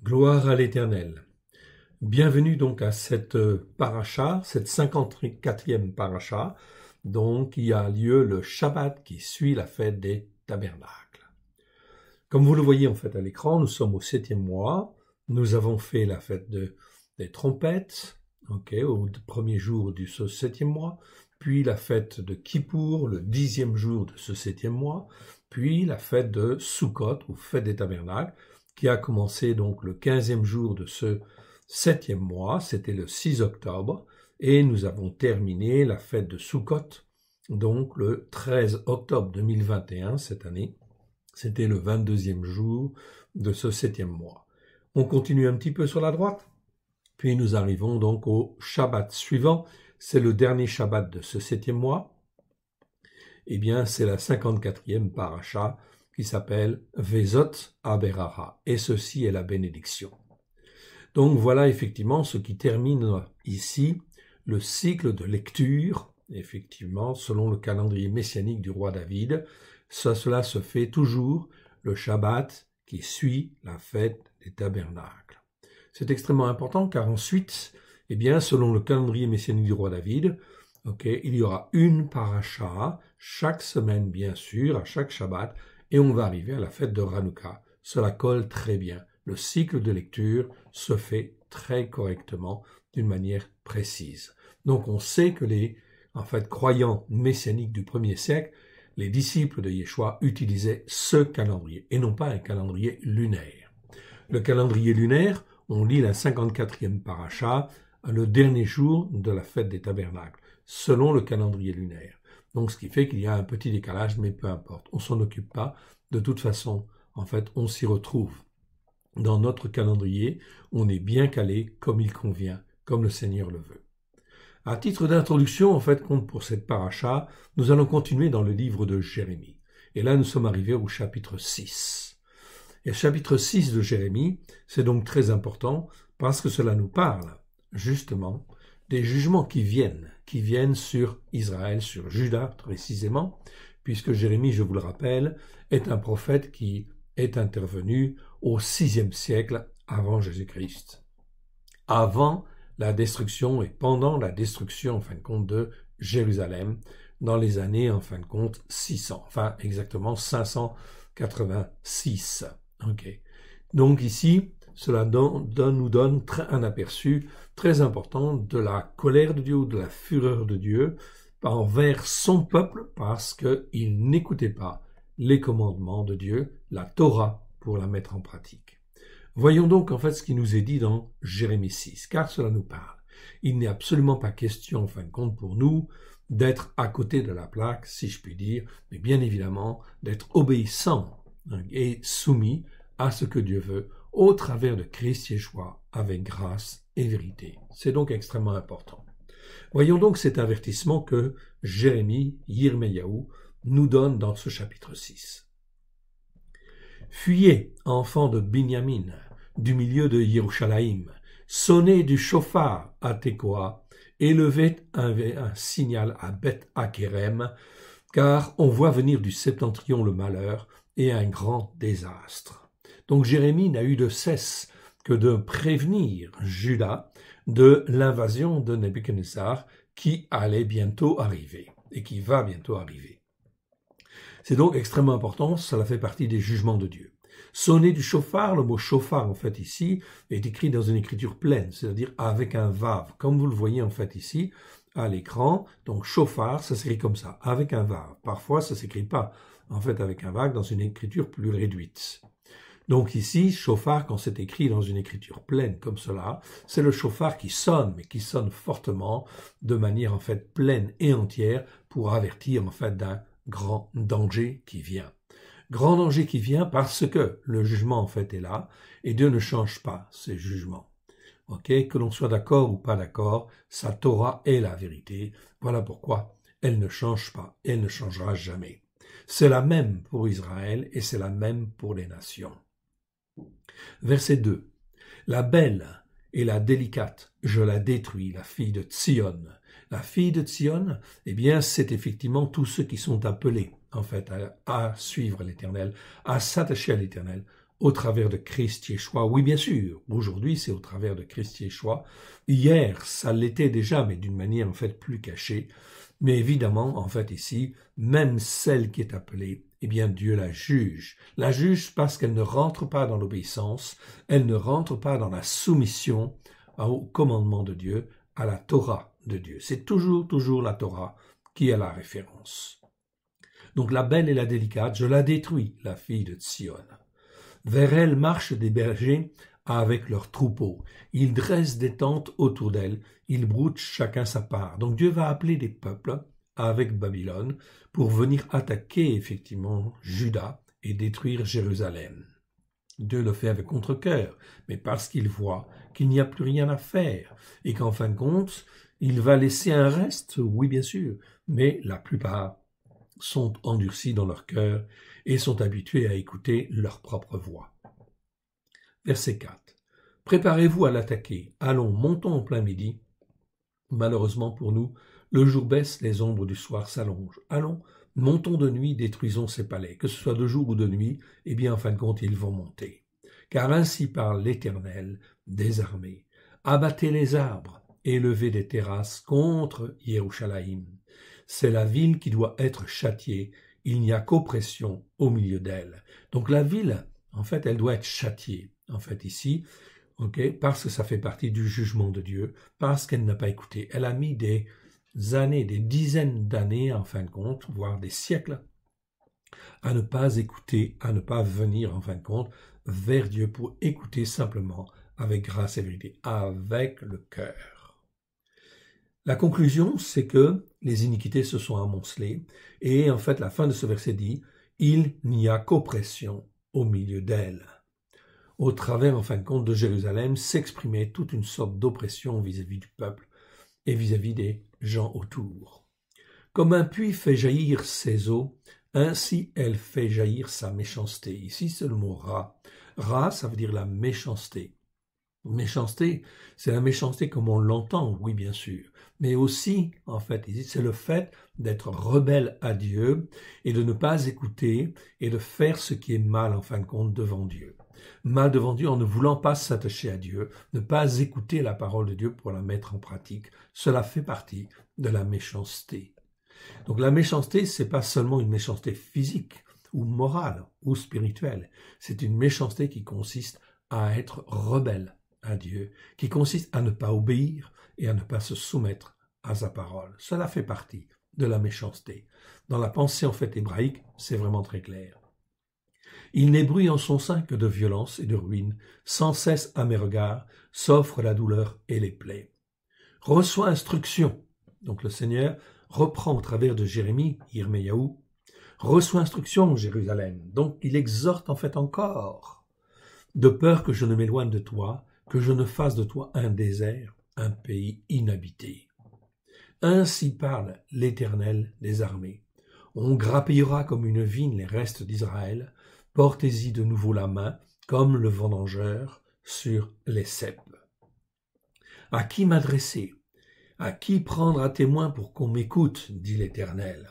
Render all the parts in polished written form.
Gloire à l'Éternel. Bienvenue donc à cette paracha, cette 54e paracha, donc qui a lieu le Shabbat qui suit la fête des tabernacles. Comme vous le voyez en fait à l'écran, nous sommes au 7e mois, nous avons fait la fête des trompettes, au premier jour de ce 7e mois, puis la fête de Kippour, le 10e jour de ce 7e mois, puis la fête de Sukkot, ou fête des tabernacles, qui a commencé donc le 15e jour de ce 7e mois, c'était le 6 octobre, et nous avons terminé la fête de Sukkot, donc le 13 octobre 2021, cette année, c'était le 22e jour de ce 7e mois. On continue un petit peu sur la droite, puis nous arrivons donc au Shabbat suivant, c'est le dernier Shabbat de ce 7e mois, eh bien c'est la 54e paracha, qui s'appelle Vezot Aberara, et ceci est la bénédiction. Donc voilà effectivement ce qui termine ici le cycle de lecture, effectivement, selon le calendrier messianique du roi David. Cela se fait toujours le Shabbat qui suit la fête des tabernacles. C'est extrêmement important car ensuite, eh bien, selon le calendrier messianique du roi David, il y aura une paracha chaque semaine, bien sûr, à chaque Shabbat, et on va arriver à la fête de Hanouka. Cela colle très bien. Le cycle de lecture se fait très correctement, d'une manière précise. Donc on sait que les croyants messianiques du 1er siècle, les disciples de Yeshua utilisaient ce calendrier, et non pas un calendrier lunaire. Le calendrier lunaire, on lit la 54e paracha, le dernier jour de la fête des tabernacles, selon le calendrier lunaire. Donc ce qui fait qu'il y a un petit décalage, mais peu importe, on s'en occupe pas. De toute façon, on s'y retrouve. Dans notre calendrier, on est bien calé comme il convient, comme le Seigneur le veut. À titre d'introduction, compte pour cette paracha, nous allons continuer dans le livre de Jérémie. Et là, nous sommes arrivés au chapitre 6. Et le chapitre 6 de Jérémie, c'est donc très important parce que cela nous parle, justement, des jugements qui viennent sur Israël, sur Juda précisément, puisque Jérémie, je vous le rappelle, est un prophète qui est intervenu au 6e siècle avant Jésus-Christ, avant la destruction et pendant la destruction, de Jérusalem, dans les années, 600, exactement 586. Donc ici, cela nous donne un aperçu très important de la colère de Dieu ou de la fureur de Dieu envers son peuple parce qu'il n'écoutait pas les commandements de Dieu, la Torah, pour la mettre en pratique. Voyons donc ce qui nous est dit dans Jérémie 6, car cela nous parle. Il n'est absolument pas question, pour nous, d'être à côté de la plaque, si je puis dire, mais bien évidemment d'être obéissant et soumis à ce que Dieu veut au travers de Christ Yeshua avec grâce et vérité. C'est donc extrêmement important. Voyons donc cet avertissement que Jérémie, Yirmeyahu, nous donne dans ce chapitre 6. Fuyez, enfants de Binyamin, du milieu de Yerushalayim, sonnez du shofar à Tekoa, élevez un signal à Beth Akerem, car on voit venir du septentrion le malheur et un grand désastre. Donc Jérémie n'a eu de cesse que de prévenir Juda de l'invasion de Nebuchadnezzar qui allait bientôt arriver et qui va bientôt arriver. C'est donc extrêmement important, cela fait partie des jugements de Dieu. Sonner du shofar, le mot shofar ici est écrit dans une écriture pleine, c'est-à-dire avec un vav, comme vous le voyez ici à l'écran. Donc shofar, ça s'écrit comme ça, avec un vav. Parfois, ça s'écrit pas avec un vav dans une écriture plus réduite. Donc ici, shofar, quand c'est écrit dans une écriture pleine comme cela, c'est le shofar qui sonne, mais qui sonne fortement, de manière pleine et entière, pour avertir d'un grand danger qui vient. Grand danger qui vient parce que le jugement est là, et Dieu ne change pas ses jugements. Que l'on soit d'accord ou pas d'accord, sa Torah est la vérité. Voilà pourquoi elle ne change pas, elle ne changera jamais. C'est la même pour Israël et c'est la même pour les nations. Verset 2. La belle et la délicate, je la détruis, la fille de Tzion. La fille de Tzion, c'est effectivement tous ceux qui sont appelés, à suivre l'Éternel, à s'attacher à l'Éternel, au travers de Christ Yeshua. Oui, bien sûr, aujourd'hui c'est au travers de Christ Yeshua. Hier, ça l'était déjà, mais d'une manière en fait plus cachée. Mais évidemment, en fait ici, même celle qui est appelée, eh bien Dieu la juge. La juge parce qu'elle ne rentre pas dans l'obéissance, elle ne rentre pas dans la soumission au commandement de Dieu, à la Torah de Dieu. C'est toujours la Torah qui est la référence. Donc la belle et la délicate, je la détruis, la fille de Sion. Vers elle marchent des bergers avec leurs troupeaux. Ils dressent des tentes autour d'elle, ils broutent chacun sa part. Donc Dieu va appeler des peuples avec Babylone pour venir attaquer effectivement Juda et détruire Jérusalem. Dieu le fait avec contre-cœur, mais parce qu'il voit qu'il n'y a plus rien à faire et qu'en fin de compte, il va laisser un reste, oui bien sûr, mais la plupart sont endurcis dans leur cœur et sont habitués à écouter leur propre voix. Verset 4. Préparez-vous à l'attaquer. Allons, montons en plein midi. Malheureusement pour nous, le jour baisse, les ombres du soir s'allongent. Allons, montons de nuit, détruisons ces palais. Que ce soit de jour ou de nuit, eh bien en fin de compte, ils vont monter. Car ainsi parle l'Éternel des armées. Abattez les arbres, élevez des terrasses contre Yerushalayim. C'est la ville qui doit être châtiée. Il n'y a qu'oppression au milieu d'elle. Donc la ville, en fait, elle doit être châtiée. En fait, ici, parce que ça fait partie du jugement de Dieu, parce qu'elle n'a pas écouté. Elle a mis des années, des dizaines d'années, en fin de compte, voire des siècles, à ne pas écouter, à ne pas venir, en fin de compte, vers Dieu pour écouter simplement avec grâce et vérité, avec le cœur. La conclusion, c'est que les iniquités se sont amoncelées, et en fait, la fin de ce verset dit « Il n'y a qu'oppression au milieu d'elle ». Au travers, en fin de compte, de Jérusalem, s'exprimait toute une sorte d'oppression vis-à-vis du peuple et vis-à-vis des gens autour. Comme un puits fait jaillir ses eaux, ainsi elle fait jaillir sa méchanceté. Ici, c'est le mot ra. Ra, ça veut dire la méchanceté. Méchanceté, c'est la méchanceté comme on l'entend, oui bien sûr, mais aussi, en fait, c'est le fait d'être rebelle à Dieu et de ne pas écouter et de faire ce qui est mal, en fin de compte, devant Dieu. Mal devant Dieu en ne voulant pas s'attacher à Dieu, ne pas écouter la parole de Dieu pour la mettre en pratique, cela fait partie de la méchanceté. Donc la méchanceté, c'est pas seulement une méchanceté physique ou morale ou spirituelle, c'est une méchanceté qui consiste à être rebelle à Dieu, qui consiste à ne pas obéir et à ne pas se soumettre à sa parole. Cela fait partie de la méchanceté. Dans la pensée en fait hébraïque, c'est vraiment très clair. Il n'est bruit en son sein que de violence et de ruine, sans cesse à mes regards, s'offre la douleur et les plaies. Reçois instruction. Donc le Seigneur reprend au travers de Jérémie, Yirmeyahu, reçois instruction, Jérusalem. Donc il exhorte en fait encore, de peur que je ne m'éloigne de toi, que je ne fasse de toi un désert, un pays inhabité. Ainsi parle l'Éternel des armées. On grappillera comme une vigne les restes d'Israël, portez-y de nouveau la main, comme le vendangeur sur les ceps. À qui m'adresser? À qui prendre à témoin pour qu'on m'écoute, dit l'Éternel.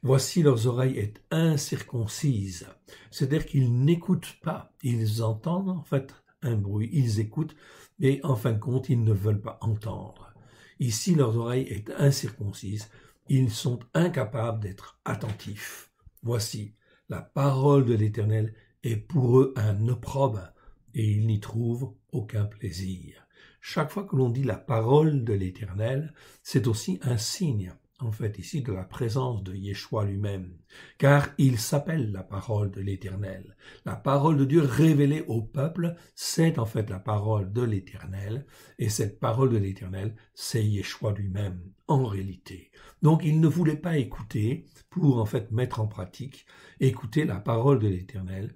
Voici leurs oreilles est incirconcises, c'est-à-dire qu'ils n'écoutent pas, ils entendent en fait un bruit, ils écoutent, mais en fin de compte, ils ne veulent pas entendre. Ici, leurs oreilles est incirconcises, ils sont incapables d'être attentifs. Voici, la parole de l'Éternel est pour eux un opprobre, et ils n'y trouvent aucun plaisir. Chaque fois que l'on dit la parole de l'Éternel, c'est aussi un signe, en fait, ici, de la présence de Yeshua lui-même, car il s'appelle la parole de l'Éternel. La parole de Dieu révélée au peuple, c'est en fait la parole de l'Éternel, et cette parole de l'Éternel, c'est Yeshua lui-même, en réalité. Donc, il ne voulait pas écouter pour, en fait, mettre en pratique, écouter la parole de l'Éternel.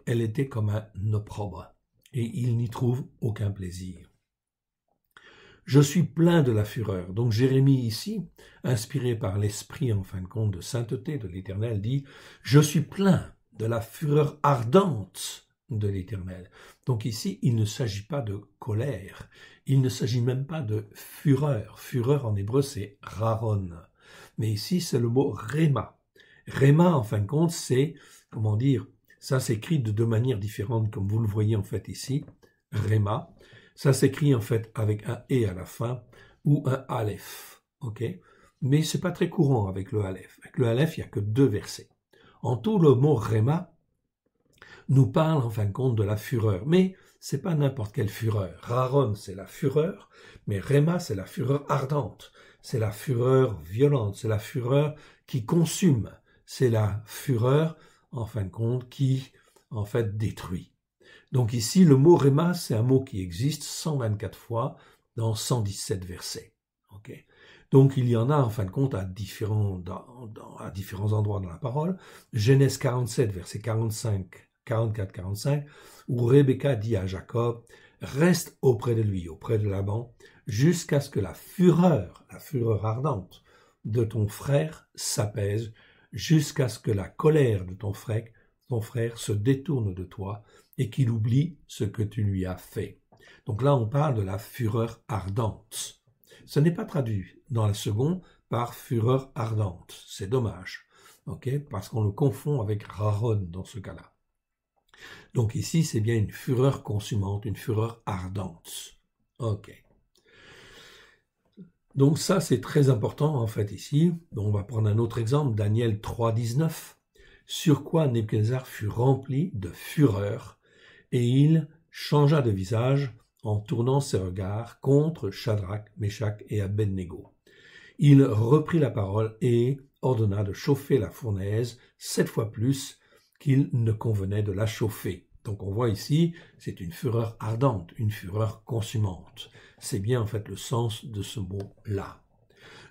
Elle était comme un opprobre, et il n'y trouve aucun plaisir. Je suis plein de la fureur. Donc Jérémie ici, inspiré par l'esprit en fin de compte de sainteté de l'Éternel, dit « Je suis plein de la fureur ardente de l'Éternel ». Donc ici, il ne s'agit pas de colère, il ne s'agit même pas de fureur. Fureur en hébreu, c'est « raron ». Mais ici, c'est le mot « réma ». Réma, en fin de compte, c'est, comment dire, Ça s'écrit de deux manières différentes, comme vous le voyez en fait ici. Réma, ça s'écrit en fait avec un « et » à la fin ou un « aleph ». Ok, mais c'est pas très courant avec le aleph. Avec le aleph, il n'y a que 2 versets. En tout, le mot Réma nous parle en fin de compte de la fureur. Mais c'est pas n'importe quelle fureur. Raron, c'est la fureur, mais Réma, c'est la fureur ardente. C'est la fureur violente, c'est la fureur qui consume. C'est la fureur, en fin de compte, qui, en fait, détruit. Donc ici, le mot Réma, c'est un mot qui existe 124 fois dans 117 versets. Okay. Donc il y en a, en fin de compte, à différents endroits dans la parole. Genèse 47, verset 44-45, où Rebecca dit à Jacob, « Reste auprès de lui, auprès de Laban, jusqu'à ce que la fureur ardente de ton frère s'apaise, jusqu'à ce que la colère de ton frère se détourne de toi et qu'il oublie ce que tu lui as fait. » Donc là, on parle de la fureur ardente. Ce n'est pas traduit dans la seconde par fureur ardente. C'est dommage, okay, parce qu'on le confond avec Raron dans ce cas-là. Donc ici, c'est bien une fureur consumante, une fureur ardente. Ok. Donc ça, c'est très important en fait ici. Donc, on va prendre un autre exemple, Daniel 3,19. Sur quoi Nebuchadnezzar fut rempli de fureur, et il changea de visage en tournant ses regards contre Shadrach, Meshach et Abednego. Il reprit la parole et ordonna de chauffer la fournaise 7 fois plus qu'il ne convenait de la chauffer. Donc on voit ici, c'est une fureur ardente, une fureur consumante. C'est bien en fait le sens de ce mot-là.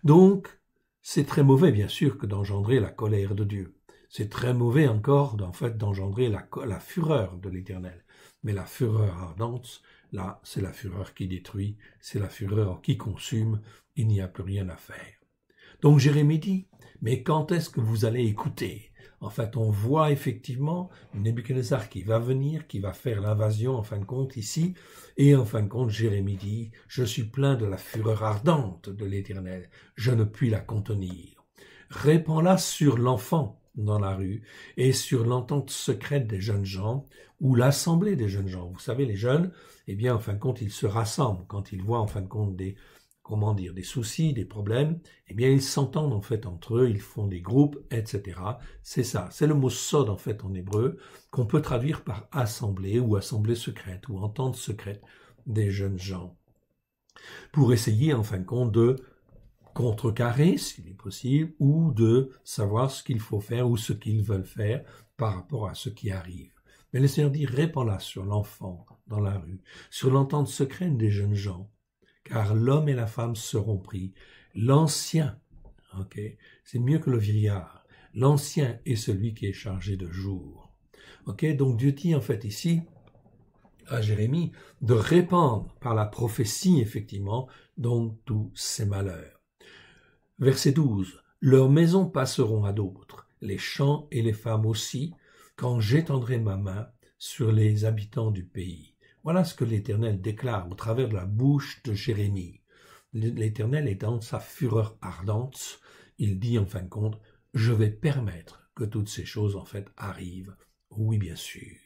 Donc, c'est très mauvais bien sûr que d'engendrer la colère de Dieu. C'est très mauvais encore en fait d'engendrer la fureur de l'Éternel. Mais la fureur ardente, là, c'est la fureur qui détruit, c'est la fureur qui consume, il n'y a plus rien à faire. Donc Jérémie dit, mais quand est-ce que vous allez écouter ? En fait, on voit effectivement Nebuchadnezzar qui va venir, qui va faire l'invasion en fin de compte ici, et en fin de compte, Jérémie dit, je suis plein de la fureur ardente de l'Éternel, je ne puis la contenir. Répands-la sur l'enfant dans la rue et sur l'entente secrète des jeunes gens ou l'assemblée des jeunes gens. Vous savez, les jeunes, eh bien, en fin de compte, ils se rassemblent quand ils voient en fin de compte des soucis, des problèmes, eh bien, ils s'entendent en fait entre eux, ils font des groupes, etc. C'est ça, c'est le mot sod en fait en hébreu, qu'on peut traduire par assemblée ou assemblée secrète ou entente secrète des jeunes gens. Pour essayer en fin de compte de contrecarrer, s'il est possible, ou de savoir ce qu'il faut faire ou ce qu'ils veulent faire par rapport à ce qui arrive. Mais le Seigneur dit, répands-la sur l'enfant dans la rue, sur l'entente secrète des jeunes gens, car l'homme et la femme seront pris. L'ancien, okay, c'est mieux que le vieillard. L'ancien est celui qui est chargé de jour. Okay, donc Dieu dit en fait ici à Jérémie de répandre par la prophétie effectivement donc tous ces malheurs. Verset 12. Leurs maisons passeront à d'autres, les champs et les femmes aussi, quand j'étendrai ma main sur les habitants du pays. Voilà ce que l'Éternel déclare au travers de la bouche de Jérémie. L'Éternel est dans sa fureur ardente. Il dit en fin de compte, je vais permettre que toutes ces choses en fait arrivent. Oui, bien sûr.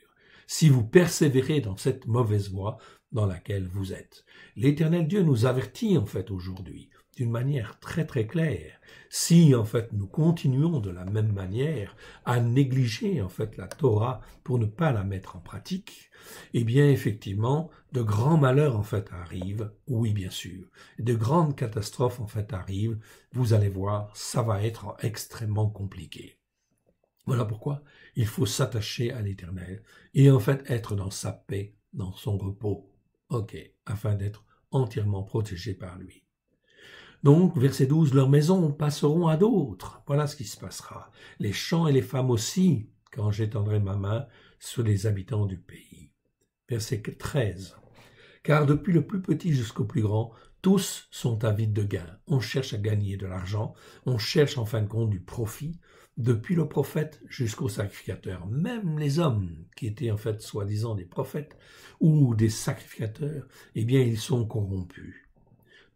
Si vous persévérez dans cette mauvaise voie dans laquelle vous êtes. L'Éternel Dieu nous avertit en fait aujourd'hui d'une manière très très claire. Si en fait nous continuons de la même manière à négliger en fait la Torah pour ne pas la mettre en pratique, eh bien effectivement de grands malheurs en fait arrivent, oui bien sûr, de grandes catastrophes en fait arrivent, vous allez voir, ça va être extrêmement compliqué. Voilà pourquoi il faut s'attacher à l'Éternel et en fait être dans sa paix, dans son repos, afin d'être entièrement protégé par lui. Donc, verset 12, leurs maisons passeront à d'autres. Voilà ce qui se passera. Les champs et les femmes aussi, quand j'étendrai ma main sur les habitants du pays. Verset 13. Car depuis le plus petit jusqu'au plus grand, tous sont avides de gain. On cherche à gagner de l'argent, on cherche en fin de compte du profit, depuis le prophète jusqu'au sacrificateur. Même les hommes qui étaient en fait soi-disant des prophètes ou des sacrificateurs, eh bien ils sont corrompus.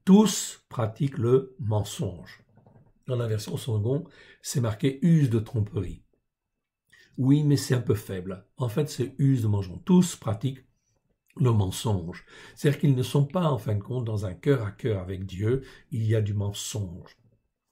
Tous pratiquent le mensonge. Dans la version seconde, c'est marqué « use de tromperie ». Oui, mais c'est un peu faible. En fait, c'est use de mensonge. Tous pratiquent le mensonge. C'est-à-dire qu'ils ne sont pas, en fin de compte, dans un cœur à cœur avec Dieu. Il y a du mensonge.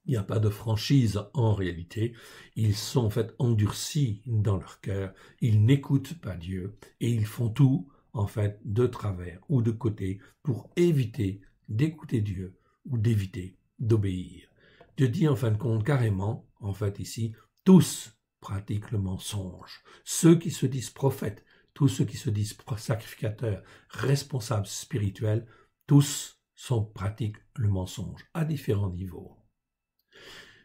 Il n'y a pas de franchise en réalité. Ils sont en fait endurcis dans leur cœur. Ils n'écoutent pas Dieu et ils font tout, en fait, de travers ou de côté pour éviter d'écouter Dieu ou d'éviter d'obéir. Dieu dit en fin de compte carrément, en fait ici, tous pratiquent le mensonge. Ceux qui se disent prophètes, tous ceux qui se disent sacrificateurs, responsables spirituels, tous pratiquent le mensonge à différents niveaux.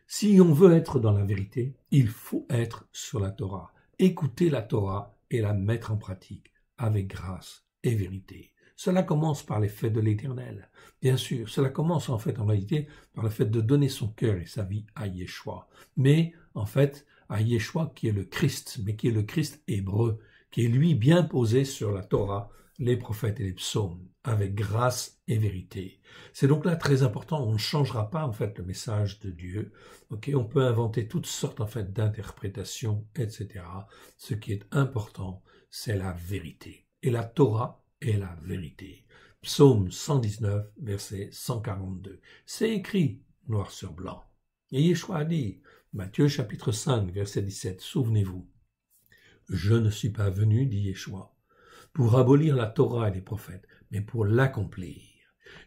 Si on veut être dans la vérité, il faut être sur la Torah, écouter la Torah et la mettre en pratique avec grâce et vérité. Cela commence par les faits de l'Éternel. Bien sûr, cela commence en fait en réalité par le fait de donner son cœur et sa vie à Yeshua. Mais en fait, à Yeshua qui est le Christ, mais qui est le Christ hébreu, qui est lui bien posé sur la Torah, les prophètes et les psaumes, avec grâce et vérité. C'est donc là très important, on ne changera pas en fait le message de Dieu. On peut inventer toutes sortes en fait d'interprétations, etc. Ce qui est important, c'est la vérité. Et la Torah est la vérité. Psaume 119, verset 142. C'est écrit noir sur blanc. Et Yeshua a dit, Matthieu chapitre 5, verset 17, souvenez-vous, je ne suis pas venu, dit Yeshua, pour abolir la Torah et les prophètes, mais pour l'accomplir.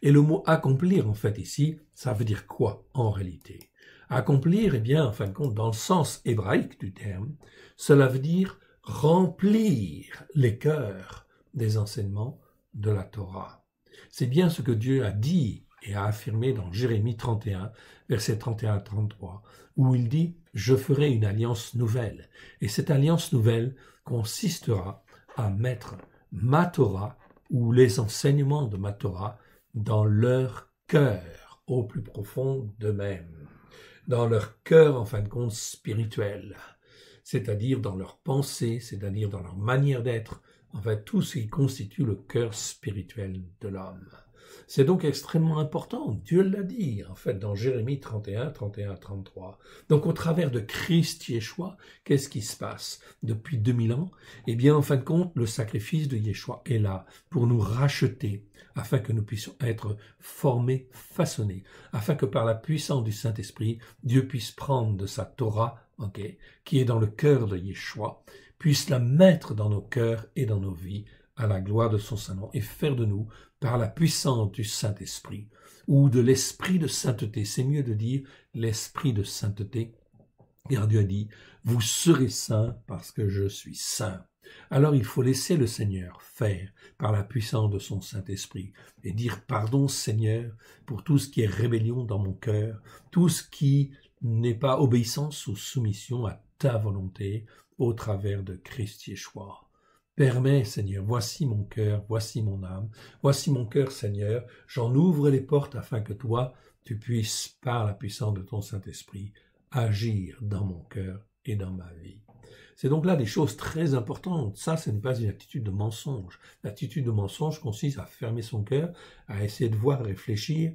Et le mot accomplir, en fait, ici, ça veut dire quoi, en réalité? Accomplir, eh bien, en fin de compte, dans le sens hébraïque du terme, cela veut dire remplir les cœurs des enseignements de la Torah. C'est bien ce que Dieu a dit et a affirmé dans Jérémie 31, versets 31 à 33, où il dit « Je ferai une alliance nouvelle ». Et cette alliance nouvelle consistera à mettre ma Torah ou les enseignements de ma Torah dans leur cœur, au plus profond d'eux-mêmes, dans leur cœur en fin de compte spirituel, c'est-à-dire dans leur pensée, c'est-à-dire dans leur manière d'être, en fait tout ce qui constitue le cœur spirituel de l'homme. C'est donc extrêmement important, Dieu l'a dit, en fait, dans Jérémie 31, 31 à 33. Donc, au travers de Christ Yeshua, qu'est-ce qui se passe depuis 2000 ans? Eh bien, en fin de compte, le sacrifice de Yeshua est là pour nous racheter, afin que nous puissions être formés, façonnés, afin que par la puissance du Saint-Esprit, Dieu puisse prendre de sa Torah, qui est dans le cœur de Yeshua, puisse la mettre dans nos cœurs et dans nos vies, à la gloire de son Saint-Nom, et faire de nous, par la puissance du Saint-Esprit, ou de l'Esprit de sainteté, c'est mieux de dire l'Esprit de sainteté, car Dieu a dit, vous serez saints parce que je suis saint. Alors il faut laisser le Seigneur faire par la puissance de son Saint-Esprit, et dire pardon Seigneur pour tout ce qui est rébellion dans mon cœur, tout ce qui n'est pas obéissance ou soumission à ta volonté, au travers de Christ Yeshua. Permets, Seigneur, voici mon cœur, voici mon âme, voici mon cœur, Seigneur, j'en ouvre les portes afin que toi, tu puisses, par la puissance de ton Saint-Esprit, agir dans mon cœur et dans ma vie. C'est donc là des choses très importantes. Ça, ce n'est pas une attitude de mensonge. L'attitude de mensonge consiste à fermer son cœur, à essayer de voir, réfléchir,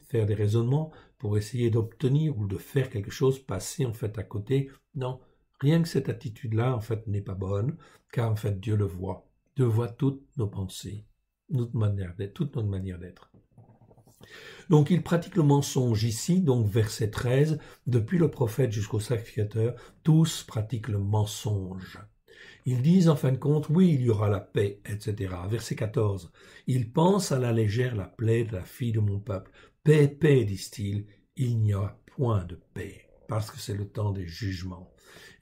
faire des raisonnements pour essayer d'obtenir ou de faire quelque chose, passer en fait à côté. Non. Rien que cette attitude-là, en fait, n'est pas bonne, car en fait, Dieu le voit. Dieu voit toutes nos pensées, toute notre manière d'être. Donc, il pratique le mensonge ici, donc verset 13, depuis le prophète jusqu'au sacrificateur, tous pratiquent le mensonge. Ils disent en fin de compte, oui, il y aura la paix, etc. Verset 14, ils pensent à la légère la plaie de la fille de mon peuple. Paix, paix, disent-ils, il n'y a point de paix, parce que c'est le temps des jugements.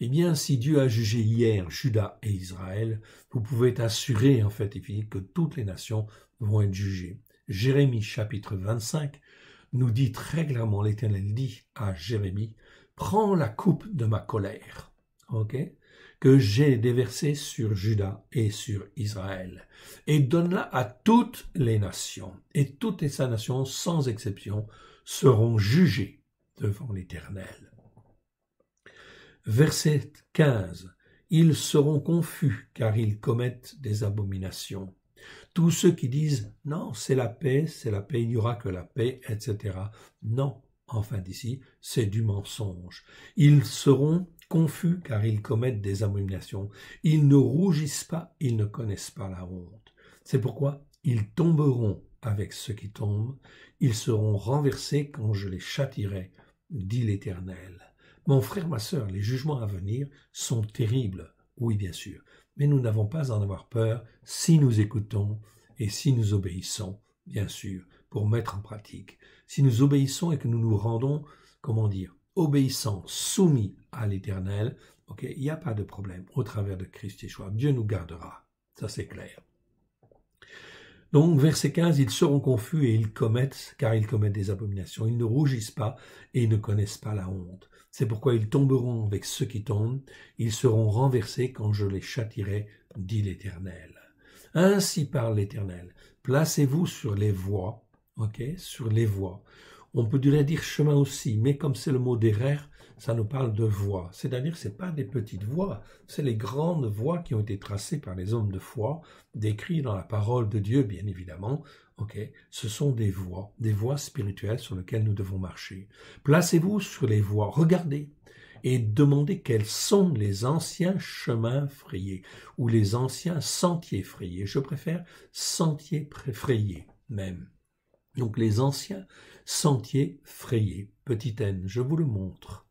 Eh bien, si Dieu a jugé hier Juda et Israël, vous pouvez être assuré, en fait, que toutes les nations vont être jugées. Jérémie chapitre 25 nous dit très clairement, l'Éternel dit à Jérémie, prends la coupe de ma colère, que j'ai déversée sur Juda et sur Israël, et donne-la à toutes les nations, et toutes les nations, sans exception, seront jugées devant l'Éternel. Verset 15. Ils seront confus car ils commettent des abominations. Tous ceux qui disent « Non, c'est la paix, il n'y aura que la paix, etc. » Non, enfin d'ici, c'est du mensonge. Ils seront confus car ils commettent des abominations. Ils ne rougissent pas, ils ne connaissent pas la honte. C'est pourquoi ils tomberont avec ceux qui tombent, ils seront renversés quand je les châtierai, dit l'Éternel. Mon frère, ma sœur, les jugements à venir sont terribles, oui bien sûr, mais nous n'avons pas à en avoir peur si nous écoutons et si nous obéissons, bien sûr, pour mettre en pratique. Si nous obéissons et que nous nous rendons, obéissants, soumis à l'Éternel, il n'y a pas de problème au travers de Christ Yeshua. Dieu nous gardera, ça c'est clair. Donc, verset 15, ils seront confus et car ils commettent des abominations. Ils ne rougissent pas et ils ne connaissent pas la honte. C'est pourquoi ils tomberont avec ceux qui tombent. Ils seront renversés quand je les châtierai, dit l'Éternel. Ainsi parle l'Éternel. Placez-vous sur les voies, sur les voies. On peut dire chemin aussi, mais comme c'est le mot derer, ça nous parle de voies. C'est-à-dire que ce n'est pas des petites voies, c'est les grandes voies qui ont été tracées par les hommes de foi, décrites dans la parole de Dieu, bien évidemment. Ce sont des voies spirituelles sur lesquelles nous devons marcher. Placez-vous sur les voies, regardez et demandez quels sont les anciens chemins frayés ou les anciens sentiers frayés. Je préfère sentiers frayés même. Donc les anciens sentiers frayés. Petit n, je vous le montre.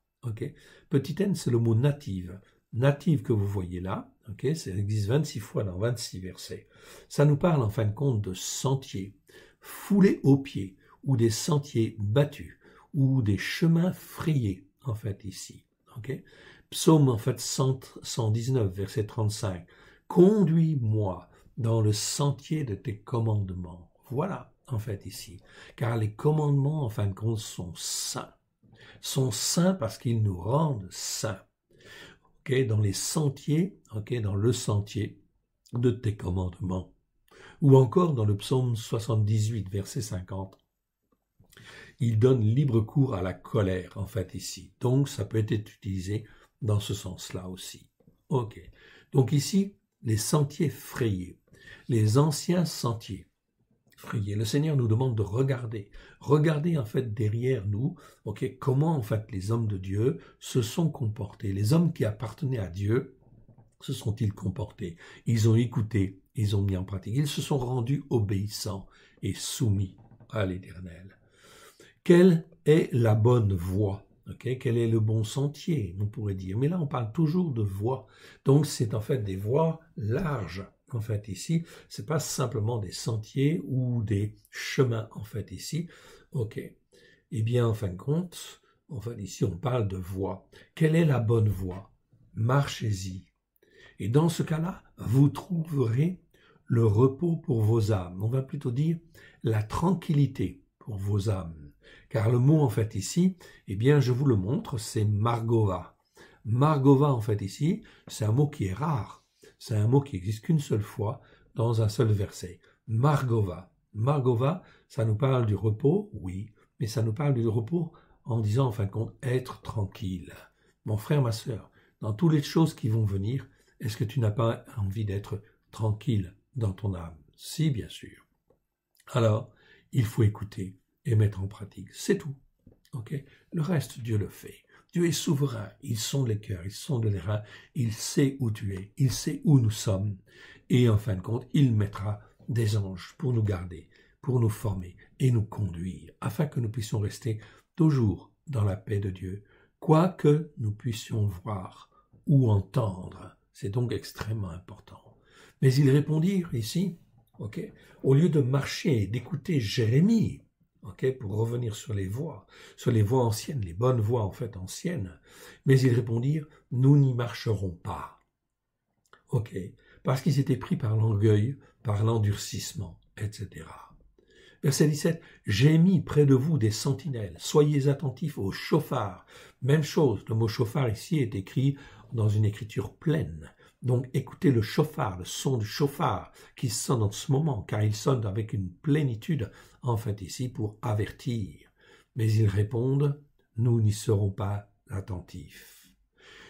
Petit n, c'est le mot native. Native que vous voyez là, ça existe 26 fois dans 26 versets. Ça nous parle en fin de compte de sentiers foulés aux pieds ou des sentiers battus ou des chemins frayés en fait ici. Psaume en fait 119 verset 35. Conduis-moi dans le sentier de tes commandements. Voilà en fait ici, car les commandements en fin de compte sont saints parce qu'ils nous rendent saints. Dans les sentiers, dans le sentier de tes commandements. Ou encore dans le psaume 78, verset 50. Il donne libre cours à la colère, en fait, ici. Donc, ça peut être utilisé dans ce sens-là aussi. Donc ici, les sentiers frayés, les anciens sentiers frayés. Le Seigneur nous demande de regarder en fait derrière nous, comment en fait les hommes de Dieu se sont comportés. Les hommes qui appartenaient à Dieu se sont-ils comportés? Ils ont écouté, ils ont mis en pratique, ils se sont rendus obéissants et soumis à l'Éternel. Quelle est la bonne voie? Quel est le bon sentier, on pourrait dire. Mais là, on parle toujours de voies. Donc, c'est en fait des voies larges. En fait, ici, c'est pas simplement des sentiers ou des chemins, en fait, ici. Eh bien, en fin de compte, en fait, ici, on parle de voie. Quelle est la bonne voie? Marchez-y. Et dans ce cas-là, vous trouverez le repos pour vos âmes. On va plutôt dire la tranquillité pour vos âmes. Car le mot, en fait, ici, eh bien, je vous le montre, c'est Margova. Margova, en fait, ici, c'est un mot qui est rare. C'est un mot qui n'existe qu'une seule fois dans un seul verset. Margova. Margova, ça nous parle du repos, oui, mais ça nous parle du repos en disant, en fin de compte, être tranquille. Mon frère, ma sœur, dans toutes les choses qui vont venir, est-ce que tu n'as pas envie d'être tranquille dans ton âme? Si, bien sûr. Alors, il faut écouter et mettre en pratique. C'est tout. Le reste, Dieu le fait. Dieu est souverain. Il sonde les cœurs, il sonde les reins. Il sait où tu es. Il sait où nous sommes. Et en fin de compte, il mettra des anges pour nous garder, pour nous former et nous conduire, afin que nous puissions rester toujours dans la paix de Dieu, quoi que nous puissions voir ou entendre. C'est donc extrêmement important. Mais ils répondirent ici, au lieu de marcher et d'écouter Jérémie, pour revenir sur les voies anciennes, les bonnes voies en fait anciennes, mais ils répondirent, nous n'y marcherons pas. Parce qu'ils étaient pris par l'orgueil, par l'endurcissement, etc. Verset 17, j'ai mis près de vous des sentinelles, soyez attentifs au chauffard. Même chose, le mot chauffard ici est écrit dans une écriture pleine. Donc écoutez le chauffard, le son du chauffard qui sonne en ce moment, car il sonne avec une plénitude, en fait ici, pour avertir. Mais ils répondent, nous n'y serons pas attentifs.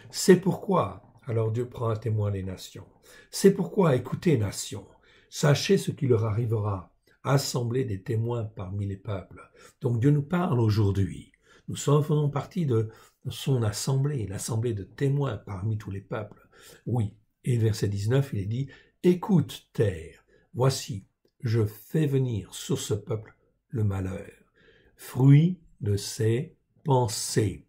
C'est pourquoi, alors Dieu prend à témoin les nations, c'est pourquoi écoutez nations, sachez ce qui leur arrivera, assemblez des témoins parmi les peuples. Donc Dieu nous parle aujourd'hui. Nous faisons partie de son assemblée, l'assemblée de témoins parmi tous les peuples. Oui, et verset 19, il est dit, « Écoute, terre, voici, je fais venir sur ce peuple le malheur, fruit de ses pensées. »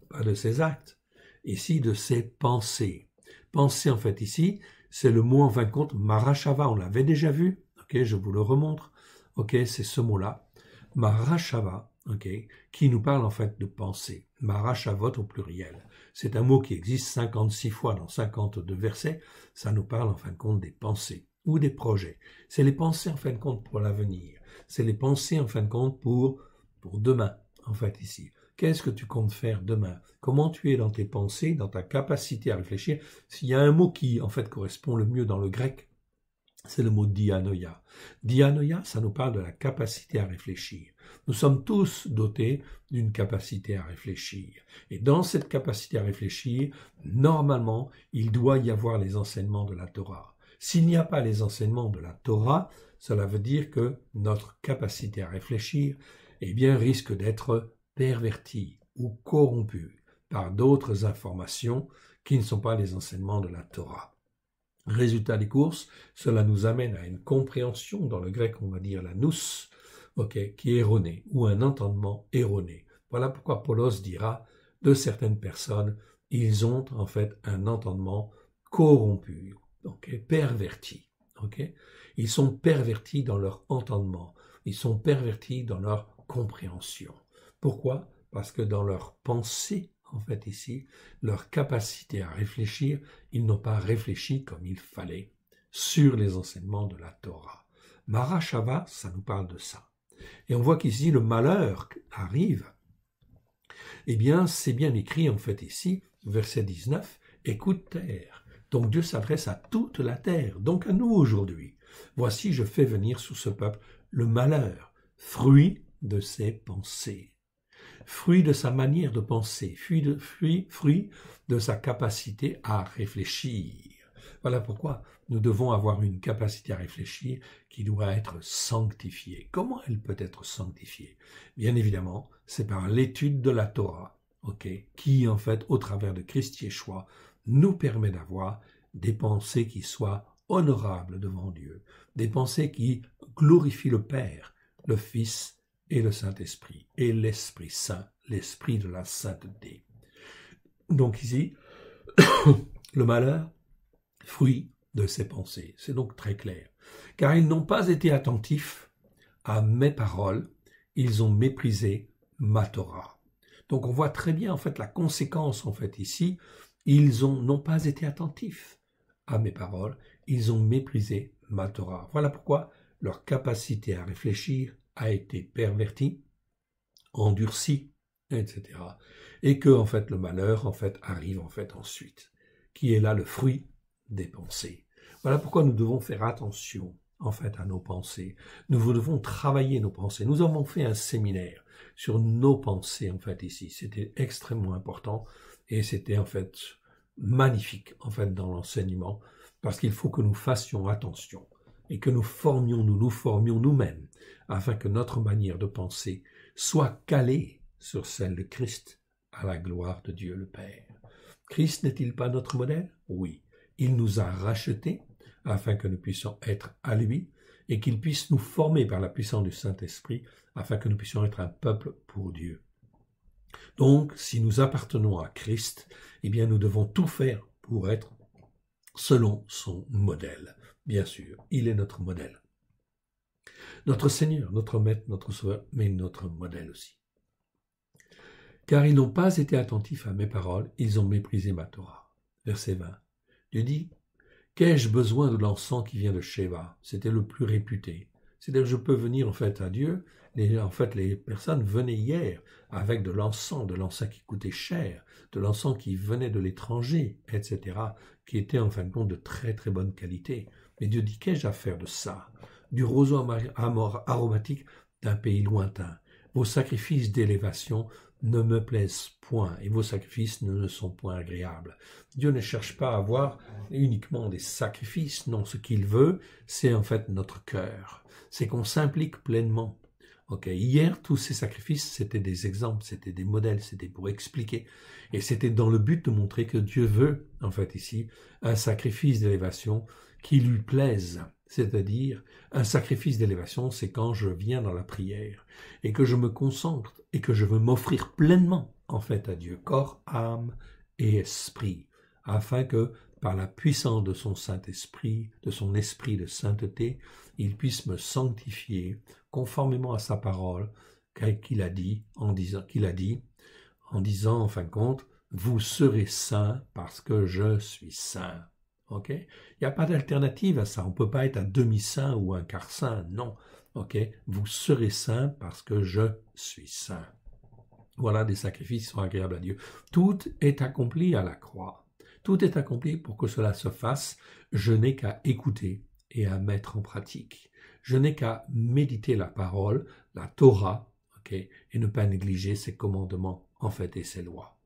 Pas de ses actes, ici de ses pensées. Pensée, en fait, ici, c'est le mot, en fin de compte, marashava, on l'avait déjà vu, ok, je vous le remontre, ok, c'est ce mot-là, marashava, ok, qui nous parle en fait de pensée, marashavot au pluriel. C'est un mot qui existe 56 fois dans 52 versets, ça nous parle en fin de compte des pensées ou des projets. C'est les pensées en fin de compte pour l'avenir, c'est les pensées en fin de compte pour demain, en fait ici. Qu'est-ce que tu comptes faire demain? Comment tu es dans tes pensées, dans ta capacité à réfléchir? S'il y a un mot qui, en fait, correspond le mieux dans le grec, c'est le mot dianoia. Dianoia, ça nous parle de la capacité à réfléchir. Nous sommes tous dotés d'une capacité à réfléchir. Et dans cette capacité à réfléchir, normalement, il doit y avoir les enseignements de la Torah. S'il n'y a pas les enseignements de la Torah, cela veut dire que notre capacité à réfléchir, eh bien, risque d'être perverti ou corrompu par d'autres informations qui ne sont pas les enseignements de la Torah. Résultat des courses, cela nous amène à une compréhension, dans le grec on va dire la nous, qui est erronée, ou un entendement erroné. Voilà pourquoi Paulos dira de certaines personnes, ils ont en fait un entendement corrompu, perverti. Ils sont pervertis dans leur entendement, ils sont pervertis dans leur compréhension. Pourquoi? Parce que dans leur pensée, en fait ici, leur capacité à réfléchir, ils n'ont pas réfléchi comme il fallait sur les enseignements de la Torah. Marashava, ça nous parle de ça. Et on voit qu'ici, le malheur arrive. Eh bien, c'est bien écrit en fait ici, verset 19, « Écoute terre ». Donc Dieu s'adresse à toute la terre, donc à nous aujourd'hui. « Voici, je fais venir sur ce peuple le malheur, fruit de ses pensées. » Fruit de sa manière de penser, fruit de sa capacité à réfléchir. Voilà pourquoi nous devons avoir une capacité à réfléchir qui doit être sanctifiée. Comment elle peut être sanctifiée? Bien évidemment, c'est par l'étude de la Torah, qui en fait, au travers de Christ Yeshua, nous permet d'avoir des pensées qui soient honorables devant Dieu, des pensées qui glorifient le Père, le Fils et le Saint-Esprit, et l'Esprit Saint, l'Esprit de la sainteté. Donc ici, le malheur, fruit de ses pensées. C'est donc très clair. Car ils n'ont pas été attentifs à mes paroles, ils ont méprisé ma Torah. Donc on voit très bien en fait la conséquence en fait ici, ils n'ont pas été attentifs à mes paroles, ils ont méprisé ma Torah. Voilà pourquoi leur capacité à réfléchir a été pervertie, endurcie, etc. Et que en fait le malheur en fait arrive en fait ensuite, qui est là le fruit des pensées. Voilà pourquoi nous devons faire attention en fait à nos pensées. Nous devons travailler nos pensées. Nous avons fait un séminaire sur nos pensées en fait ici. C'était extrêmement important et c'était en fait magnifique en fait dans l'enseignement parce qu'il faut que nous fassions attention et que nous formions nous-mêmes afin que notre manière de penser soit calée sur celle de Christ à la gloire de Dieu le Père. Christ n'est-il pas notre modèle? Oui. Il nous a rachetés afin que nous puissions être à lui et qu'il puisse nous former par la puissance du Saint-Esprit afin que nous puissions être un peuple pour Dieu. Donc, si nous appartenons à Christ, eh bien nous devons tout faire pour être selon son modèle. Bien sûr, il est notre modèle. Notre Seigneur, notre Maître, notre Sauveur, mais notre modèle aussi. Car ils n'ont pas été attentifs à mes paroles, ils ont méprisé ma Torah. Verset 20. Dieu dit, qu'ai-je besoin de l'encens qui vient de Sheva? C'était le plus réputé. C'est-à-dire, je peux venir en fait à Dieu. Les personnes venaient hier avec de l'encens qui coûtait cher, de l'encens qui venait de l'étranger, etc., qui était en fin de compte de très très bonne qualité. Mais Dieu dit, qu'ai-je à faire de ça? Du roseau aromatique d'un pays lointain. Vos sacrifices d'élévation ne me plaisent point, et vos sacrifices ne sont point agréables. Dieu ne cherche pas à avoir uniquement des sacrifices, non, ce qu'il veut, c'est en fait notre cœur. C'est qu'on s'implique pleinement Ok, hier, tous ces sacrifices, c'était des exemples, c'était des modèles, c'était pour expliquer. Et c'était dans le but de montrer que Dieu veut, en fait, ici, un sacrifice d'élévation qui lui plaise. C'est-à-dire, un sacrifice d'élévation, c'est quand je viens dans la prière et que je me concentre et que je veux m'offrir pleinement, en fait, à Dieu, corps, âme et esprit, afin que, par la puissance de son Saint-Esprit, de son esprit de sainteté, il puisse me sanctifier conformément à sa parole qu'il a dit, en disant, en fin de compte, vous serez saints parce que je suis saint. Ok? Il n'y a pas d'alternative à ça. On ne peut pas être un demi-saint ou un quart saint. Non. Ok? Vous serez saints parce que je suis saint. Voilà des sacrifices qui sont agréables à Dieu. Tout est accompli à la croix. Tout est accompli pour que cela se fasse. Je n'ai qu'à écouter et à mettre en pratique. Je n'ai qu'à méditer la parole, la Torah, et ne pas négliger ses commandements, en fait, et ses lois.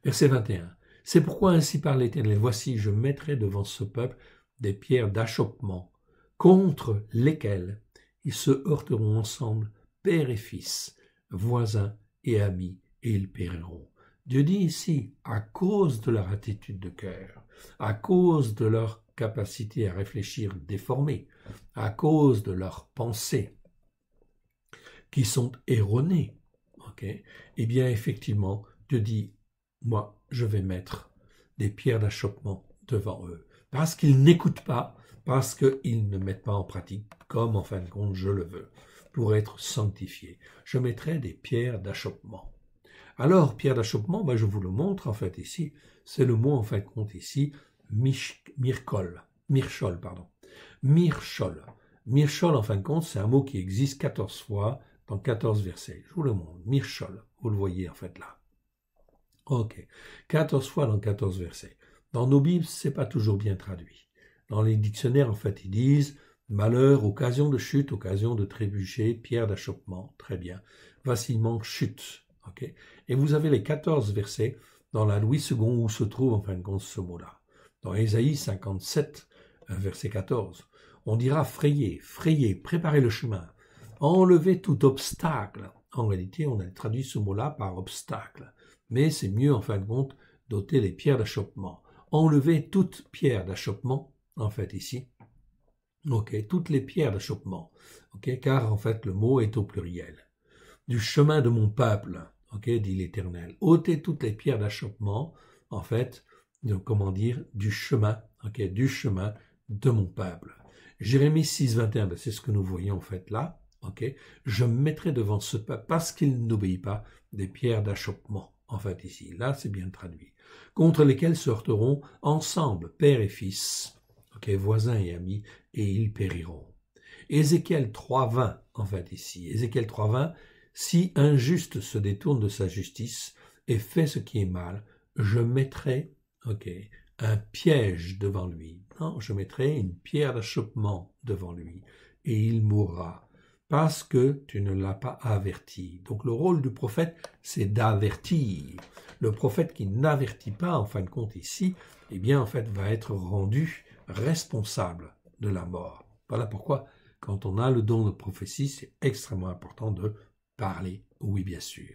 Verset 21. C'est pourquoi ainsi parle l'Éternel. Voici, je mettrai devant ce peuple des pierres d'achoppement, contre lesquelles ils se heurteront ensemble, père et fils, voisins et amis, et ils périront. Dieu dit ici, à cause de leur attitude de cœur, à cause de leur capacité à réfléchir déformée, à cause de leurs pensées qui sont erronées, eh bien effectivement, Dieu dit, moi je vais mettre des pierres d'achoppement devant eux, parce qu'ils n'écoutent pas, parce qu'ils ne mettent pas en pratique, comme en fin de compte je le veux, pour être sanctifiés. Je mettrai des pierres d'achoppement. Alors, pierre d'achoppement, je vous le montre en fait ici, c'est le mot en fin de compte ici, Mirchol, en fin de compte, c'est un mot qui existe 14 fois dans 14 versets. Je vous le montre. Mirchol, vous le voyez en fait là. Ok. 14 fois dans 14 versets. Dans nos Bibles, c'est pas toujours bien traduit. Dans les dictionnaires, en fait, ils disent malheur, occasion de chute, occasion de trébucher, pierre d'achoppement. Très bien. Vacillement, chute. Ok. Et vous avez les 14 versets dans la Louis II où se trouve en fin de compte ce mot-là. Dans Ésaïe 57, verset 14, on dira frayez, préparez le chemin, enlevez tout obstacle. En réalité, on a traduit ce mot-là par obstacle, mais c'est mieux en fin de compte d'ôter les pierres d'achoppement. Enlevez toute pierre d'achoppement, en fait ici, toutes les pierres d'achoppement, car en fait le mot est au pluriel. Du chemin de mon peuple, dit l'Éternel. Ôtez toutes les pierres d'achoppement, en fait, du chemin, du chemin de mon peuple. Jérémie 6, 21, c'est ce que nous voyons en fait là, je mettrai devant ce peuple, parce qu'il n'obéit pas, des pierres d'achoppement, en fait ici, là c'est bien traduit, contre lesquelles se heurteront ensemble, père et fils, voisins et amis, et ils périront. Ézéchiel 3, 20, en fait ici, Ézéchiel 3, 20, si un juste se détourne de sa justice et fait ce qui est mal, je mettrai un piège devant lui. Non, je mettrai une pierre d'achoppement devant lui et il mourra parce que tu ne l'as pas averti. Donc le rôle du prophète, c'est d'avertir. Le prophète qui n'avertit pas, en fin de compte ici, eh bien en fait va être rendu responsable de la mort. Voilà pourquoi quand on a le don de prophétie, c'est extrêmement important de parler, oui bien sûr.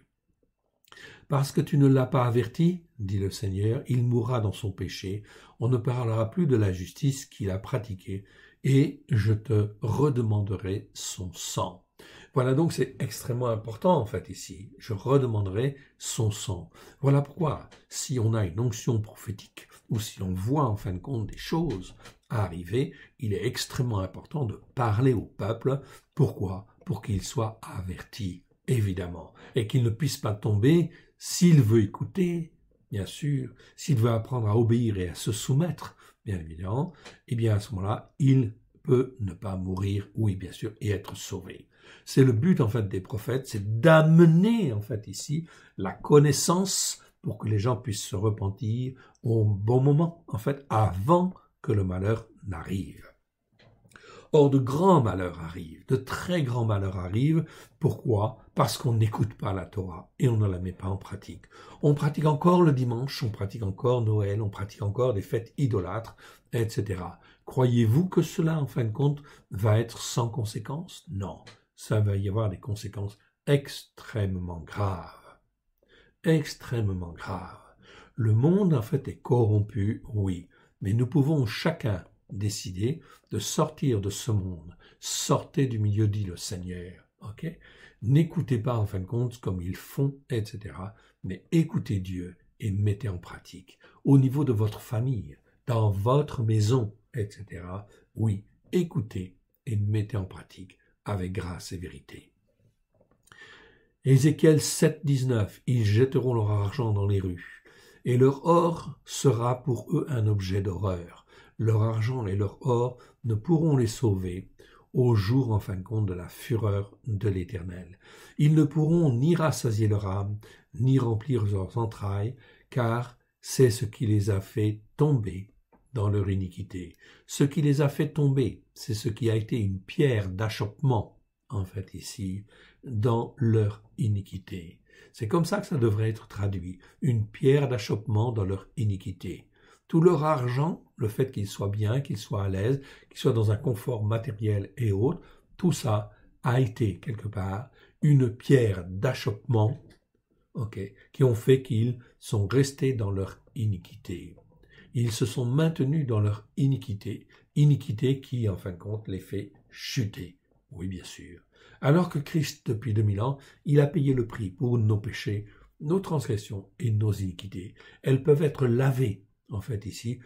Parce que tu ne l'as pas averti, dit le Seigneur, il mourra dans son péché, on ne parlera plus de la justice qu'il a pratiquée, et je te redemanderai son sang. Voilà donc c'est extrêmement important en fait ici, je redemanderai son sang. Voilà pourquoi, si on a une onction prophétique, ou si on voit en fin de compte des choses arriver, il est extrêmement important de parler au peuple. Pourquoi ? Pour qu'il soit averti, évidemment, et qu'il ne puisse pas tomber, s'il veut écouter, bien sûr, s'il veut apprendre à obéir et à se soumettre, bien évidemment, eh bien à ce moment-là, il peut ne pas mourir, oui bien sûr, et être sauvé. C'est le but en fait des prophètes, c'est d'amener en fait ici la connaissance pour que les gens puissent se repentir au bon moment, en fait, avant que le malheur n'arrive. Or, de grands malheurs arrivent, de très grands malheurs arrivent. Pourquoi ? Parce qu'on n'écoute pas la Torah et on ne la met pas en pratique. On pratique encore le dimanche, on pratique encore Noël, on pratique encore des fêtes idolâtres, etc. Croyez-vous que cela, en fin de compte, va être sans conséquence ? Non. ça va y avoir des conséquences extrêmement graves. Extrêmement graves. Le monde, en fait, est corrompu, oui, mais nous pouvons chacun décider de sortir de ce monde. Sortez du milieu, dit le Seigneur. Ok? N'écoutez pas, en fin de compte, comme ils font, etc., mais écoutez Dieu et mettez en pratique. Au niveau de votre famille, dans votre maison, etc., oui, écoutez et mettez en pratique avec grâce et vérité. Ézéchiel 7, 19, ils jetteront leur argent dans les rues, et leur or sera pour eux un objet d'horreur. Leur argent et leur or ne pourront les sauver au jour, en fin de compte, de la fureur de l'Éternel. Ils ne pourront ni rassasier leur âme, ni remplir leurs entrailles, car c'est ce qui les a fait tomber dans leur iniquité. Ce qui les a fait tomber, c'est ce qui a été une pierre d'achoppement, en fait, ici, dans leur iniquité. C'est comme ça que ça devrait être traduit, une pierre d'achoppement dans leur iniquité. Tout leur argent, le fait qu'ils soient bien, qu'ils soient à l'aise, qu'ils soient dans un confort matériel et autres, tout ça a été, quelque part, une pierre d'achoppement, qui ont fait qu'ils sont restés dans leur iniquité. Ils se sont maintenus dans leur iniquité, iniquité qui, en fin de compte, les fait chuter. Oui, bien sûr. Alors que Christ, depuis 2000 ans, il a payé le prix pour nos péchés, nos transgressions et nos iniquités. Elles peuvent être lavées, en fait, ici,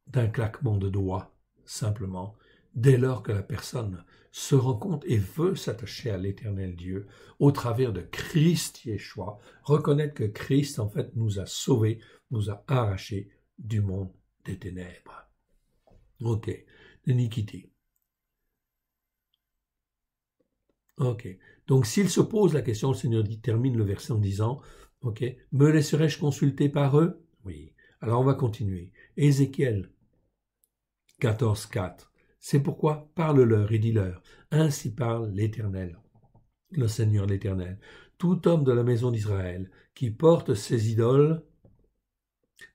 d'un claquement de doigts, simplement, dès lors que la personne se rend compte et veut s'attacher à l'Éternel Dieu au travers de Christ Yeshua, reconnaître que Christ, en fait, nous a sauvés, nous a arrachés du monde des ténèbres. Ok, l'iniquité. Ok, donc s'il se pose la question, le Seigneur termine le verset en disant, ok, me laisserai-je consulter par eux? Oui, alors on va continuer. Ézéchiel 14, 4. C'est pourquoi parle-leur et dis-leur, ainsi parle l'Éternel, le Seigneur l'Éternel. Tout homme de la maison d'Israël qui porte ses idoles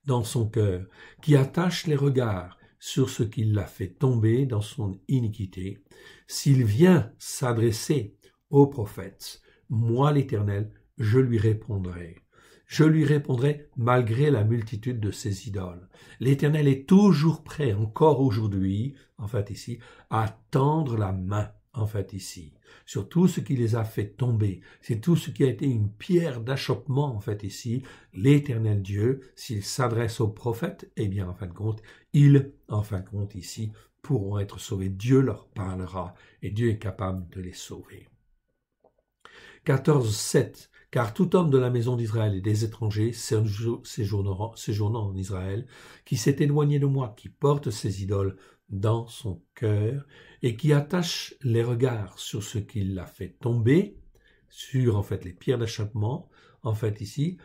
dans son cœur, qui attache les regards sur ce qui l'a fait tomber dans son iniquité, s'il vient s'adresser au prophète, moi l'Éternel, je lui répondrai. Je lui répondrai malgré la multitude de ses idoles. L'Éternel est toujours prêt, encore aujourd'hui, en fait ici, à tendre la main, en fait ici, sur tout ce qui les a fait tomber. C'est tout ce qui a été une pierre d'achoppement, en fait ici. L'Éternel Dieu, s'il s'adresse aux prophètes, eh bien, en fin de compte, ils, en fin de compte ici, pourront être sauvés. Dieu leur parlera et Dieu est capable de les sauver. 14, 7. Car tout homme de la maison d'Israël et des étrangers séjournant en Israël, qui s'est éloigné de moi, qui porte ses idoles dans son cœur, et qui attache les regards sur ce qui l'a fait tomber, sur en fait les pierres d'achoppement, en fait ici,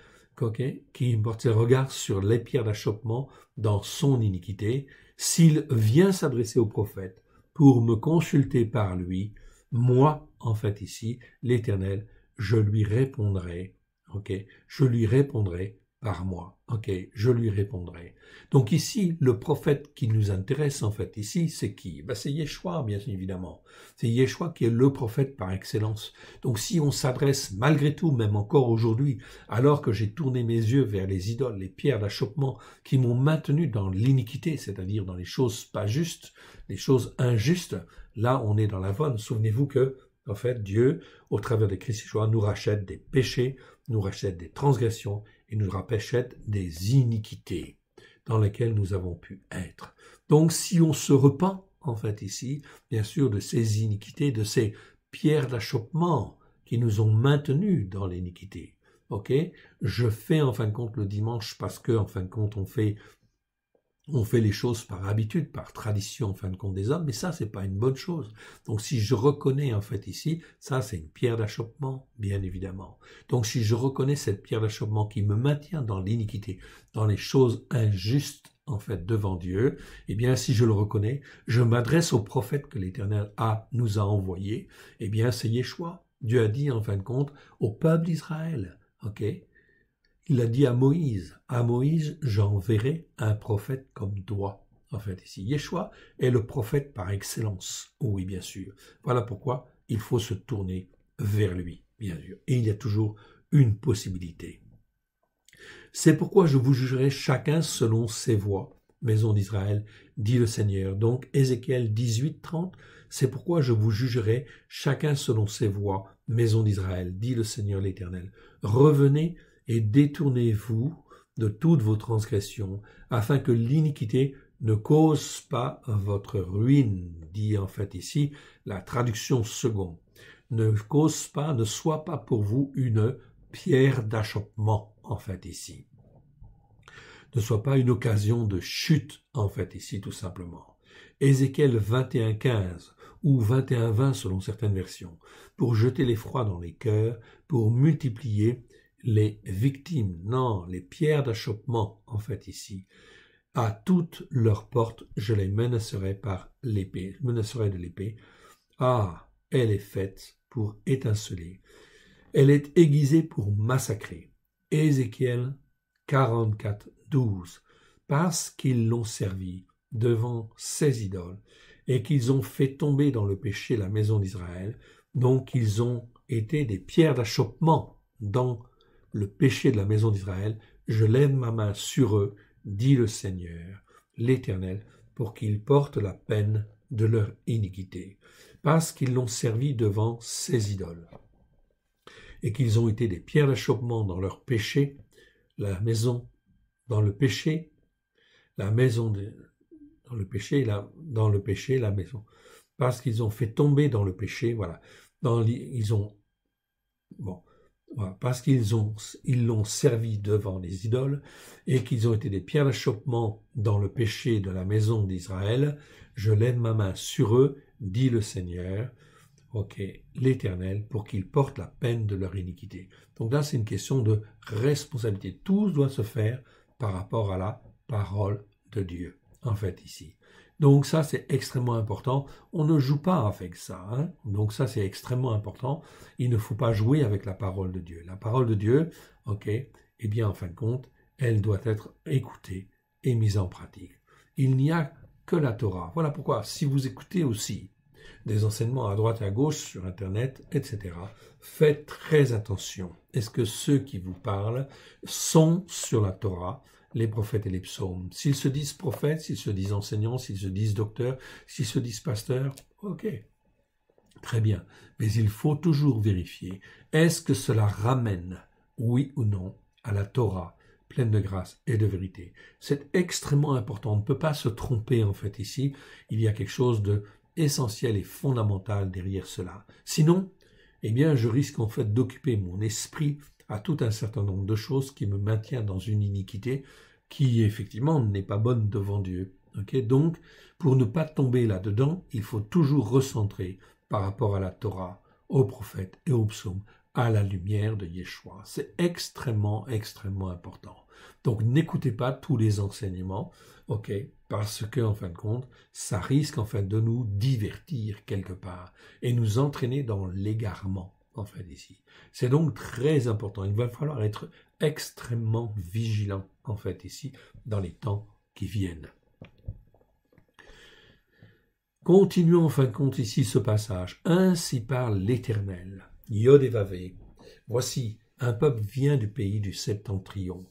qui porte ses regards sur les pierres d'achoppement dans son iniquité, s'il vient s'adresser au prophète pour me consulter par lui, moi, en fait ici, l'Éternel, je lui répondrai, je lui répondrai par moi, je lui répondrai. Donc ici, le prophète qui nous intéresse, en fait, ici, c'est qui? C'est Yeshua, bien évidemment. C'est Yeshua qui est le prophète par excellence. Donc si on s'adresse, malgré tout, même encore aujourd'hui, alors que j'ai tourné mes yeux vers les idoles, les pierres d'achoppement, qui m'ont maintenu dans l'iniquité, c'est-à-dire dans les choses pas justes, les choses injustes, là, on est dans la bonne. Souvenez-vous que, en fait, Dieu, au travers de Christ Yeshua, nous rachète des péchés, nous rachète des transgressions et nous rachète des iniquités dans lesquelles nous avons pu être. Donc, si on se repent, en fait, ici, bien sûr, de ces iniquités, de ces pierres d'achoppement qui nous ont maintenus dans l'iniquité, je fais, en fin de compte, le dimanche parce que, en fin de compte, on fait les choses par habitude, par tradition, en fin de compte, des hommes, mais ça, c'est pas une bonne chose. Donc, si je reconnais, en fait, ici, ça, c'est une pierre d'achoppement, bien évidemment. Donc, si je reconnais cette pierre d'achoppement qui me maintient dans l'iniquité, dans les choses injustes, en fait, devant Dieu, eh bien, si je le reconnais, je m'adresse au prophète que l'Éternel nous a envoyé, eh bien, c'est Yeshua. Dieu a dit, en fin de compte, au peuple d'Israël, il a dit à Moïse, j'enverrai un prophète comme toi. En fait, ici, Yeshua est le prophète par excellence. Oui, bien sûr. Voilà pourquoi il faut se tourner vers lui, bien sûr. Et il y a toujours une possibilité. C'est pourquoi je vous jugerai chacun selon ses voies, maison d'Israël, dit le Seigneur. Donc, Ézéchiel 18, 30, c'est pourquoi je vous jugerai chacun selon ses voies, maison d'Israël, dit le Seigneur l'Éternel. Revenez et détournez-vous de toutes vos transgressions, afin que l'iniquité ne cause pas votre ruine, dit en fait ici la traduction seconde. Ne cause pas, ne soit pas pour vous une pierre d'achoppement, en fait ici. Ne soit pas une occasion de chute, en fait ici, tout simplement. Ézéchiel 21.15 ou 21.20 selon certaines versions, pour jeter l'effroi dans les cœurs, pour multiplier les victimes, non, les pierres d'achoppement, en fait ici. À toutes leurs portes, je les menacerai par l'épée, je menacerai de l'épée. Ah, elle est faite pour étinceler. Elle est aiguisée pour massacrer. Ézéchiel 44, 12. Parce qu'ils l'ont servi devant ses idoles et qu'ils ont fait tomber dans le péché la maison d'Israël, donc ils ont été des pierres d'achoppement dans le péché de la maison d'Israël, je lève ma main sur eux, dit le Seigneur, l'Éternel, pour qu'ils portent la peine de leur iniquité, parce qu'ils l'ont servi devant ses idoles, et qu'ils ont été des pierres d'achoppement dans leur péché, la maison, dans le péché, la maison, dans le péché, la maison, parce qu'ils ont fait tomber dans le péché, voilà, parce qu'ils l'ont servi devant les idoles et qu'ils ont été des pierres d'achoppement dans le péché de la maison d'Israël, je lève ma main sur eux, dit le Seigneur, l'Éternel, pour qu'ils portent la peine de leur iniquité. Donc là, c'est une question de responsabilité. Tout doit se faire par rapport à la parole de Dieu, en fait, ici. Donc ça, c'est extrêmement important. On ne joue pas avec ça. Hein. Donc ça, c'est extrêmement important. Il ne faut pas jouer avec la parole de Dieu. La parole de Dieu, eh bien, en fin de compte, elle doit être écoutée et mise en pratique. Il n'y a que la Torah. Voilà pourquoi, si vous écoutez aussi des enseignements à droite et à gauche sur Internet, etc., faites très attention. Est-ce que ceux qui vous parlent sont sur la Torah, les prophètes et les psaumes? S'ils se disent prophètes, s'ils se disent enseignants, s'ils se disent docteurs, s'ils se disent pasteurs, très bien. Mais il faut toujours vérifier. Est-ce que cela ramène, oui ou non, à la Torah, pleine de grâce et de vérité? C'est extrêmement important. On ne peut pas se tromper, en fait, ici. Il y a quelque chose de essentiel et fondamental derrière cela. Sinon, eh bien, je risque, en fait, d'occuper mon esprit à tout un certain nombre de choses qui me maintiennent dans une iniquité qui, effectivement, n'est pas bonne devant Dieu. Donc, pour ne pas tomber là-dedans, il faut toujours recentrer par rapport à la Torah, aux prophètes et aux psaumes, à la lumière de Yeshua. C'est extrêmement, extrêmement important. Donc, n'écoutez pas tous les enseignements, parce que, en fin de compte, ça risque, en fait, de nous divertir quelque part et nous entraîner dans l'égarement. En fait, ici. C'est donc très important. Il va falloir être extrêmement vigilant, en fait, ici, dans les temps qui viennent. Continuons, en fin de compte, ici, ce passage. Ainsi parle l'Éternel, Yod et Vavé. Voici, un peuple vient du pays du septentrion.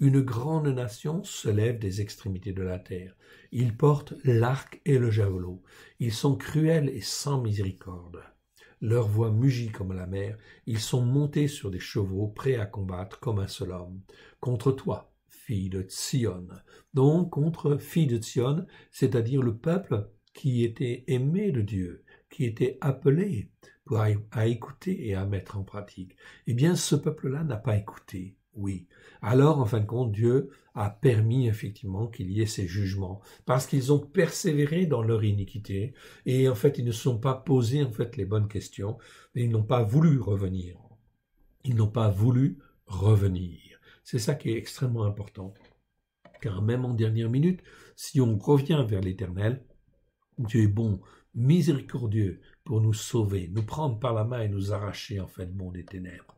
Une grande nation se lève des extrémités de la terre. Ils portent l'arc et le javelot. Ils sont cruels et sans miséricorde. Leur voix mugit comme la mer, ils sont montés sur des chevaux, prêts à combattre comme un seul homme. Contre toi, fille de Tsion. Donc, contre fille de Tsion, c'est-à-dire le peuple qui était aimé de Dieu, qui était appelé à écouter et à mettre en pratique. Eh bien, ce peuple-là n'a pas écouté. Oui. Alors, en fin de compte, Dieu a permis effectivement qu'il y ait ces jugements, parce qu'ils ont persévéré dans leur iniquité, et en fait, ils ne se sont pas posés en fait les bonnes questions, et ils n'ont pas voulu revenir. Ils n'ont pas voulu revenir. C'est ça qui est extrêmement important. Car même en dernière minute, si on revient vers l'Éternel, Dieu est bon, miséricordieux pour nous sauver, nous prendre par la main et nous arracher en fait le monde des ténèbres.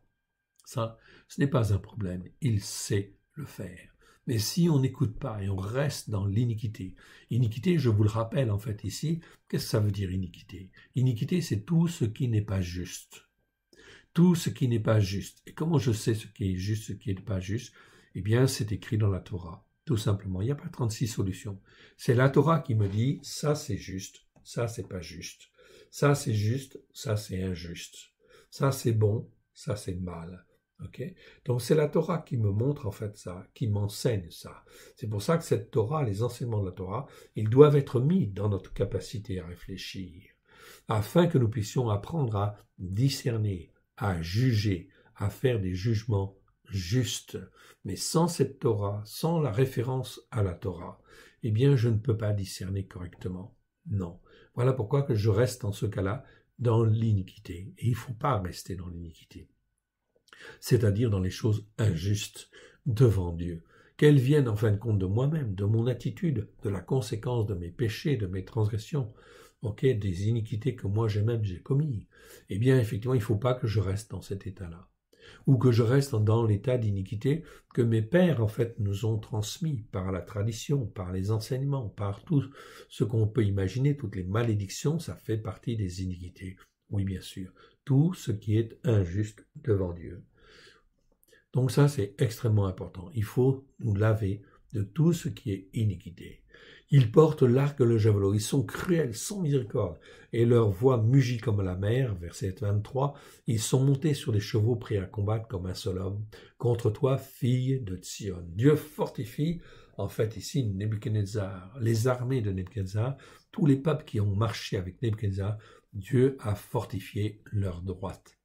Ça, ce n'est pas un problème, il sait le faire. Mais si on n'écoute pas et on reste dans l'iniquité, iniquité, je vous le rappelle en fait ici, qu'est-ce que ça veut dire iniquité? Iniquité, c'est tout ce qui n'est pas juste. Tout ce qui n'est pas juste. Et comment je sais ce qui est juste, ce qui n'est pas juste? Eh bien, c'est écrit dans la Torah, tout simplement. Il n'y a pas 36 solutions. C'est la Torah qui me dit, ça c'est juste, ça c'est pas juste. Ça c'est juste, ça c'est injuste. Ça c'est bon, ça c'est mal. Okay? Donc c'est la Torah qui me montre en fait ça, qui m'enseigne ça. C'est pour ça que cette Torah, les enseignements de la Torah, ils doivent être mis dans notre capacité à réfléchir, afin que nous puissions apprendre à discerner, à juger, à faire des jugements justes. Mais sans cette Torah, sans la référence à la Torah, eh bien je ne peux pas discerner correctement. Non. Voilà pourquoi que je reste dans ce cas-là dans l'iniquité. Et il ne faut pas rester dans l'iniquité. C'est-à-dire dans les choses injustes devant Dieu, qu'elles viennent en fin de compte de moi-même, de mon attitude, de la conséquence de mes péchés, de mes transgressions, des iniquités que moi j'ai commis. Eh bien, effectivement, il ne faut pas que je reste dans cet état-là, ou que je reste dans l'état d'iniquité que mes pères, en fait, nous ont transmis par la tradition, par les enseignements, par tout ce qu'on peut imaginer, toutes les malédictions, ça fait partie des iniquités. Oui, bien sûr, tout ce qui est injuste devant Dieu. Donc ça, c'est extrêmement important. Il faut nous laver de tout ce qui est iniquité. Ils portent l'arc et le javelot, ils sont cruels, sans miséricorde, et leur voix mugit comme la mer, verset 23, ils sont montés sur des chevaux prêts à combattre comme un seul homme, contre toi, fille de Sion. Dieu fortifie, en fait, ici, Nebuchadnezzar, les armées de Nebuchadnezzar, tous les peuples qui ont marché avec Nebuchadnezzar, Dieu a fortifié leur droite.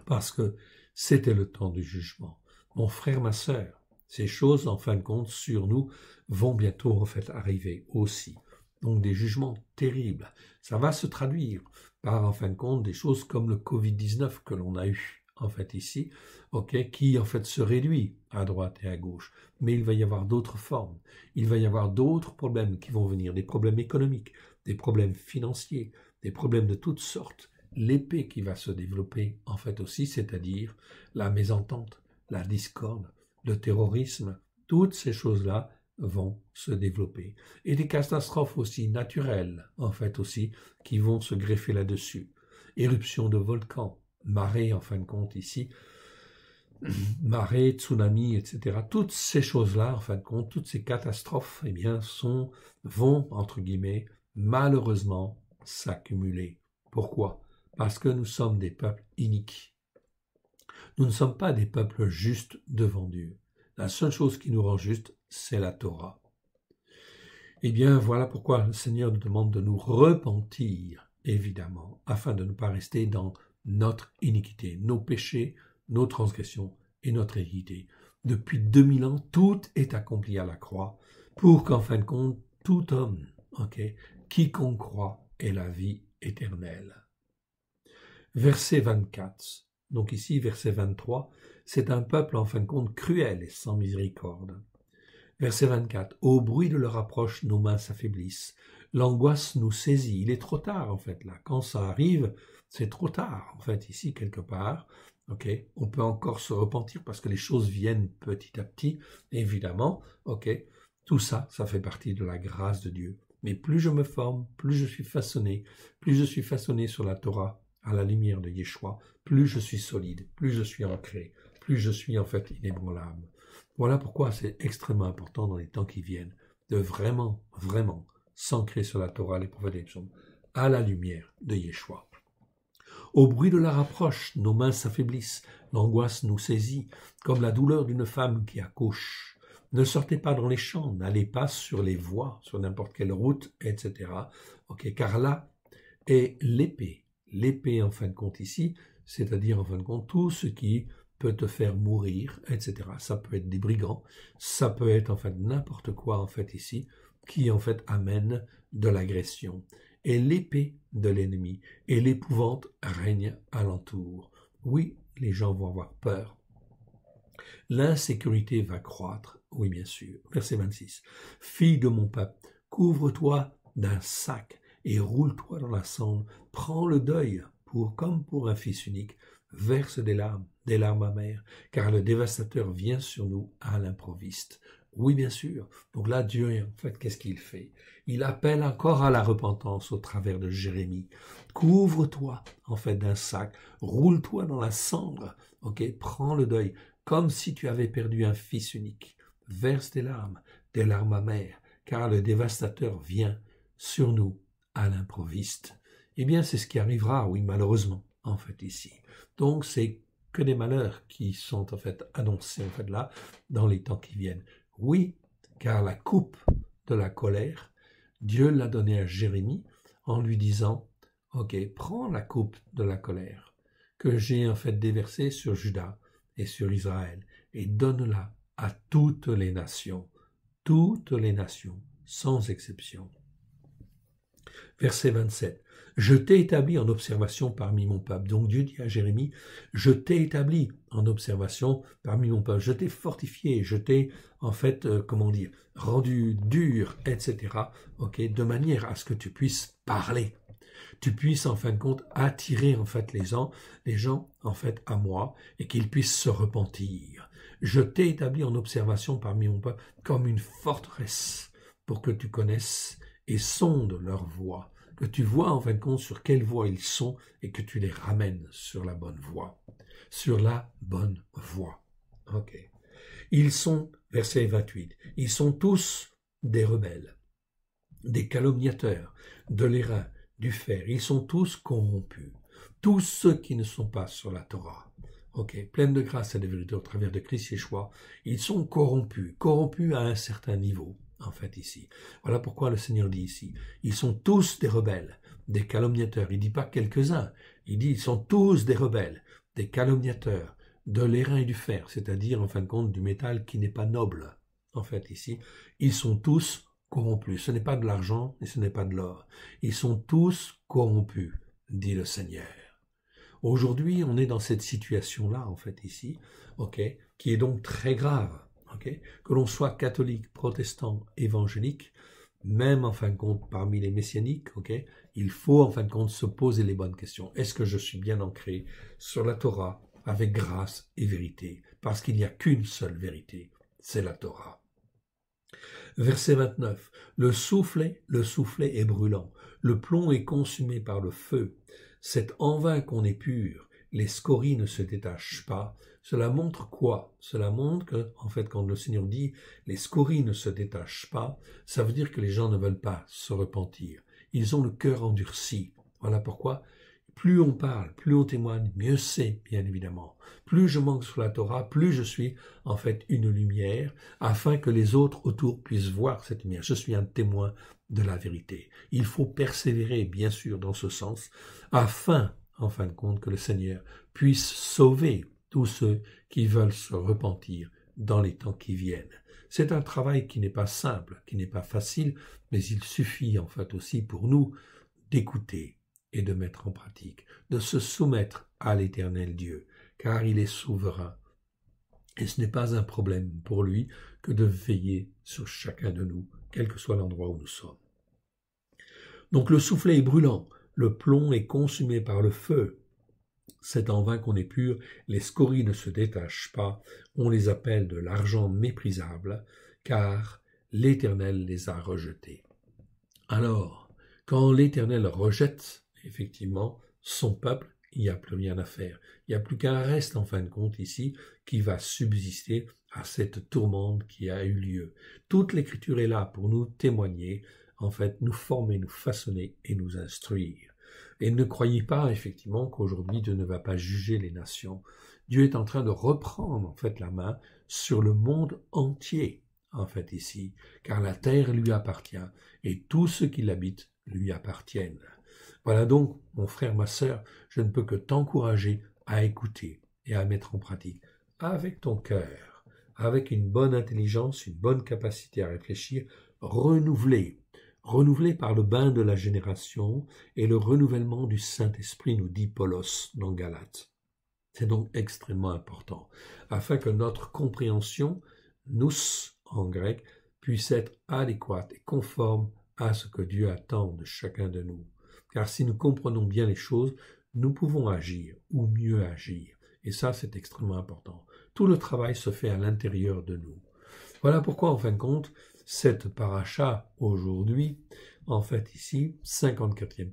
Parce que c'était le temps du jugement. Mon frère, ma sœur, ces choses, en fin de compte, sur nous, vont bientôt, en fait, arriver aussi. Donc, des jugements terribles. Ça va se traduire par, en fin de compte, des choses comme le Covid-19 que l'on a eu, en fait, ici, qui, en fait, se réduit à droite et à gauche. Mais il va y avoir d'autres formes. Il va y avoir d'autres problèmes qui vont venir, des problèmes économiques, des problèmes financiers, des problèmes de toutes sortes. L'épée qui va se développer, en fait aussi, c'est-à-dire la mésentente, la discorde, le terrorisme, toutes ces choses-là vont se développer. Et des catastrophes aussi naturelles, en fait aussi, qui vont se greffer là-dessus. Éruption de volcans, marée, en fin de compte, ici, marée, tsunami, etc. Toutes ces choses-là, en fin de compte, toutes ces catastrophes, eh bien, vont, entre guillemets, malheureusement, s'accumuler. Pourquoi? Parce que nous sommes des peuples iniques. Nous ne sommes pas des peuples justes devant Dieu. La seule chose qui nous rend justes, c'est la Torah. Eh bien, voilà pourquoi le Seigneur nous demande de nous repentir, évidemment, afin de ne pas rester dans notre iniquité, nos péchés, nos transgressions et notre iniquité. Depuis 2000 ans, tout est accompli à la croix pour qu'en fin de compte, tout homme, quiconque croit, ait la vie éternelle. Verset 24, donc ici verset 23, c'est un peuple en fin de compte cruel et sans miséricorde. Verset 24, au bruit de leur approche, nos mains s'affaiblissent, l'angoisse nous saisit, il est trop tard en fait là, quand ça arrive, c'est trop tard en fait ici quelque part, on peut encore se repentir parce que les choses viennent petit à petit, évidemment, tout ça, ça fait partie de la grâce de Dieu. Mais plus je me forme, plus je suis façonné sur la Torah, à la lumière de Yeshua, plus je suis solide, plus je suis ancré, plus je suis en fait inébranlable. Voilà pourquoi c'est extrêmement important dans les temps qui viennent de vraiment, vraiment s'ancrer sur la Torah, les prophètes et les psaumes, à la lumière de Yeshua. Au bruit de leur approche, nos mains s'affaiblissent, l'angoisse nous saisit, comme la douleur d'une femme qui accouche. Ne sortez pas dans les champs, n'allez pas sur les voies, sur n'importe quelle route, etc. Car là est l'épée. L'épée, en fin de compte, ici, c'est-à-dire, en fin de compte, tout ce qui peut te faire mourir, etc. Ça peut être des brigands, ça peut être, en fait, n'importe quoi, en fait, ici, qui, en fait, amène de l'agression. Et l'épée de l'ennemi et l'épouvante règnent alentour. Oui, les gens vont avoir peur. L'insécurité va croître, oui, bien sûr. Verset 26. Fille de mon peuple, couvre-toi d'un sac et roule-toi dans la cendre, prends le deuil, comme pour un fils unique, verse des larmes amères, car le dévastateur vient sur nous à l'improviste. Oui, bien sûr. Donc là, Dieu, en fait, qu'est-ce qu'il fait? Il appelle encore à la repentance au travers de Jérémie. Couvre-toi, en fait, d'un sac. Roule-toi dans la cendre. Ok? Prends le deuil. Comme si tu avais perdu un fils unique. Verse des larmes amères, car le dévastateur vient sur nous à l'improviste. Eh bien, c'est ce qui arrivera, oui, malheureusement, en fait, ici. Donc, c'est que des malheurs qui sont, en fait, annoncés, en fait, là, dans les temps qui viennent. Oui, car la coupe de la colère, Dieu l'a donnée à Jérémie en lui disant, « Ok, prends la coupe de la colère que j'ai en fait déversée sur Juda et sur Israël et donne-la à toutes les nations, sans exception. » Verset 27. « Je t'ai établi en observation parmi mon peuple. » Donc Dieu dit à Jérémie, « Je t'ai établi en observation parmi mon peuple. Je t'ai fortifié, je t'ai en fait, rendu dur, etc. Ok, de manière à ce que tu puisses parler. Tu puisses en fin de compte attirer en fait les gens en fait à moi et qu'ils puissent se repentir. Je t'ai établi en observation parmi mon peuple comme une forteresse pour que tu connaisses et sondes leur voie, que tu vois en fin de compte sur quelle voie ils sont et que tu les ramènes sur la bonne voie. Sur la bonne voie. Ok. Ils sont, verset 28, ils sont tous des rebelles, des calomniateurs, de l'airain, du fer. Ils sont tous corrompus. Tous ceux qui ne sont pas sur la Torah. Ok, pleine de grâce et de vérité au travers de Christ Yeshua, ils sont corrompus à un certain niveau. En fait, ici. Voilà pourquoi le Seigneur dit ici, ils sont tous des rebelles, des calomniateurs. Il dit pas quelques-uns, il dit ils sont tous des rebelles, des calomniateurs, de l'airain et du fer, c'est-à-dire en fin de compte du métal qui n'est pas noble. En fait, ici, ils sont tous corrompus. Ce n'est pas de l'argent et ce n'est pas de l'or. Ils sont tous corrompus, dit le Seigneur. Aujourd'hui, on est dans cette situation-là, en fait, ici, ok, qui est donc très grave. Okay? Que l'on soit catholique, protestant, évangélique, même en fin de compte parmi les messianiques, okay, il faut en fin de compte se poser les bonnes questions. Est-ce que je suis bien ancré sur la Torah avec grâce et vérité? Parce qu'il n'y a qu'une seule vérité, c'est la Torah. Verset 29. Le soufflet est brûlant, le plomb est consumé par le feu. C'est en vain qu'on est pur, les scories ne se détachent pas. Cela montre quoi? Cela montre que, en fait, quand le Seigneur dit les scories ne se détachent pas, ça veut dire que les gens ne veulent pas se repentir. Ils ont le cœur endurci. Voilà pourquoi, plus on parle, plus on témoigne, mieux c'est, bien évidemment. Plus je manque sur la Torah, plus je suis, en fait, une lumière, afin que les autres autour puissent voir cette lumière. Je suis un témoin de la vérité. Il faut persévérer, bien sûr, dans ce sens, afin, en fin de compte, que le Seigneur puisse sauver tous ceux qui veulent se repentir dans les temps qui viennent. C'est un travail qui n'est pas simple, qui n'est pas facile, mais il suffit en fait aussi pour nous d'écouter et de mettre en pratique, de se soumettre à l'Éternel Dieu, car il est souverain. Et ce n'est pas un problème pour lui que de veiller sur chacun de nous, quel que soit l'endroit où nous sommes. Donc le soufflet est brûlant, le plomb est consumé par le feu. C'est en vain qu'on est pur, les scories ne se détachent pas, on les appelle de l'argent méprisable, car l'Éternel les a rejetés. Alors, quand l'Éternel rejette, effectivement, son peuple, il n'y a plus rien à faire. Il n'y a plus qu'un reste, en fin de compte, ici, qui va subsister à cette tourmente qui a eu lieu. Toute l'Écriture est là pour nous témoigner, en fait, nous former, nous façonner et nous instruire. Et ne croyez pas, effectivement, qu'aujourd'hui Dieu ne va pas juger les nations. Dieu est en train de reprendre, en fait, la main sur le monde entier, en fait, ici, car la terre lui appartient et tous ceux qui l'habitent lui appartiennent. Voilà donc, mon frère, ma sœur, je ne peux que t'encourager à écouter et à mettre en pratique avec ton cœur, avec une bonne intelligence, une bonne capacité à réfléchir, renouvelée par le bain de la génération et le renouvellement du Saint-Esprit, nous dit Paulos dans Galates. C'est donc extrêmement important, afin que notre compréhension, nous en grec, puisse être adéquate et conforme à ce que Dieu attend de chacun de nous. Car si nous comprenons bien les choses, nous pouvons agir ou mieux agir. Et ça, c'est extrêmement important. Tout le travail se fait à l'intérieur de nous. Voilà pourquoi, en fin de compte, cette paracha aujourd'hui, en fait ici, 54e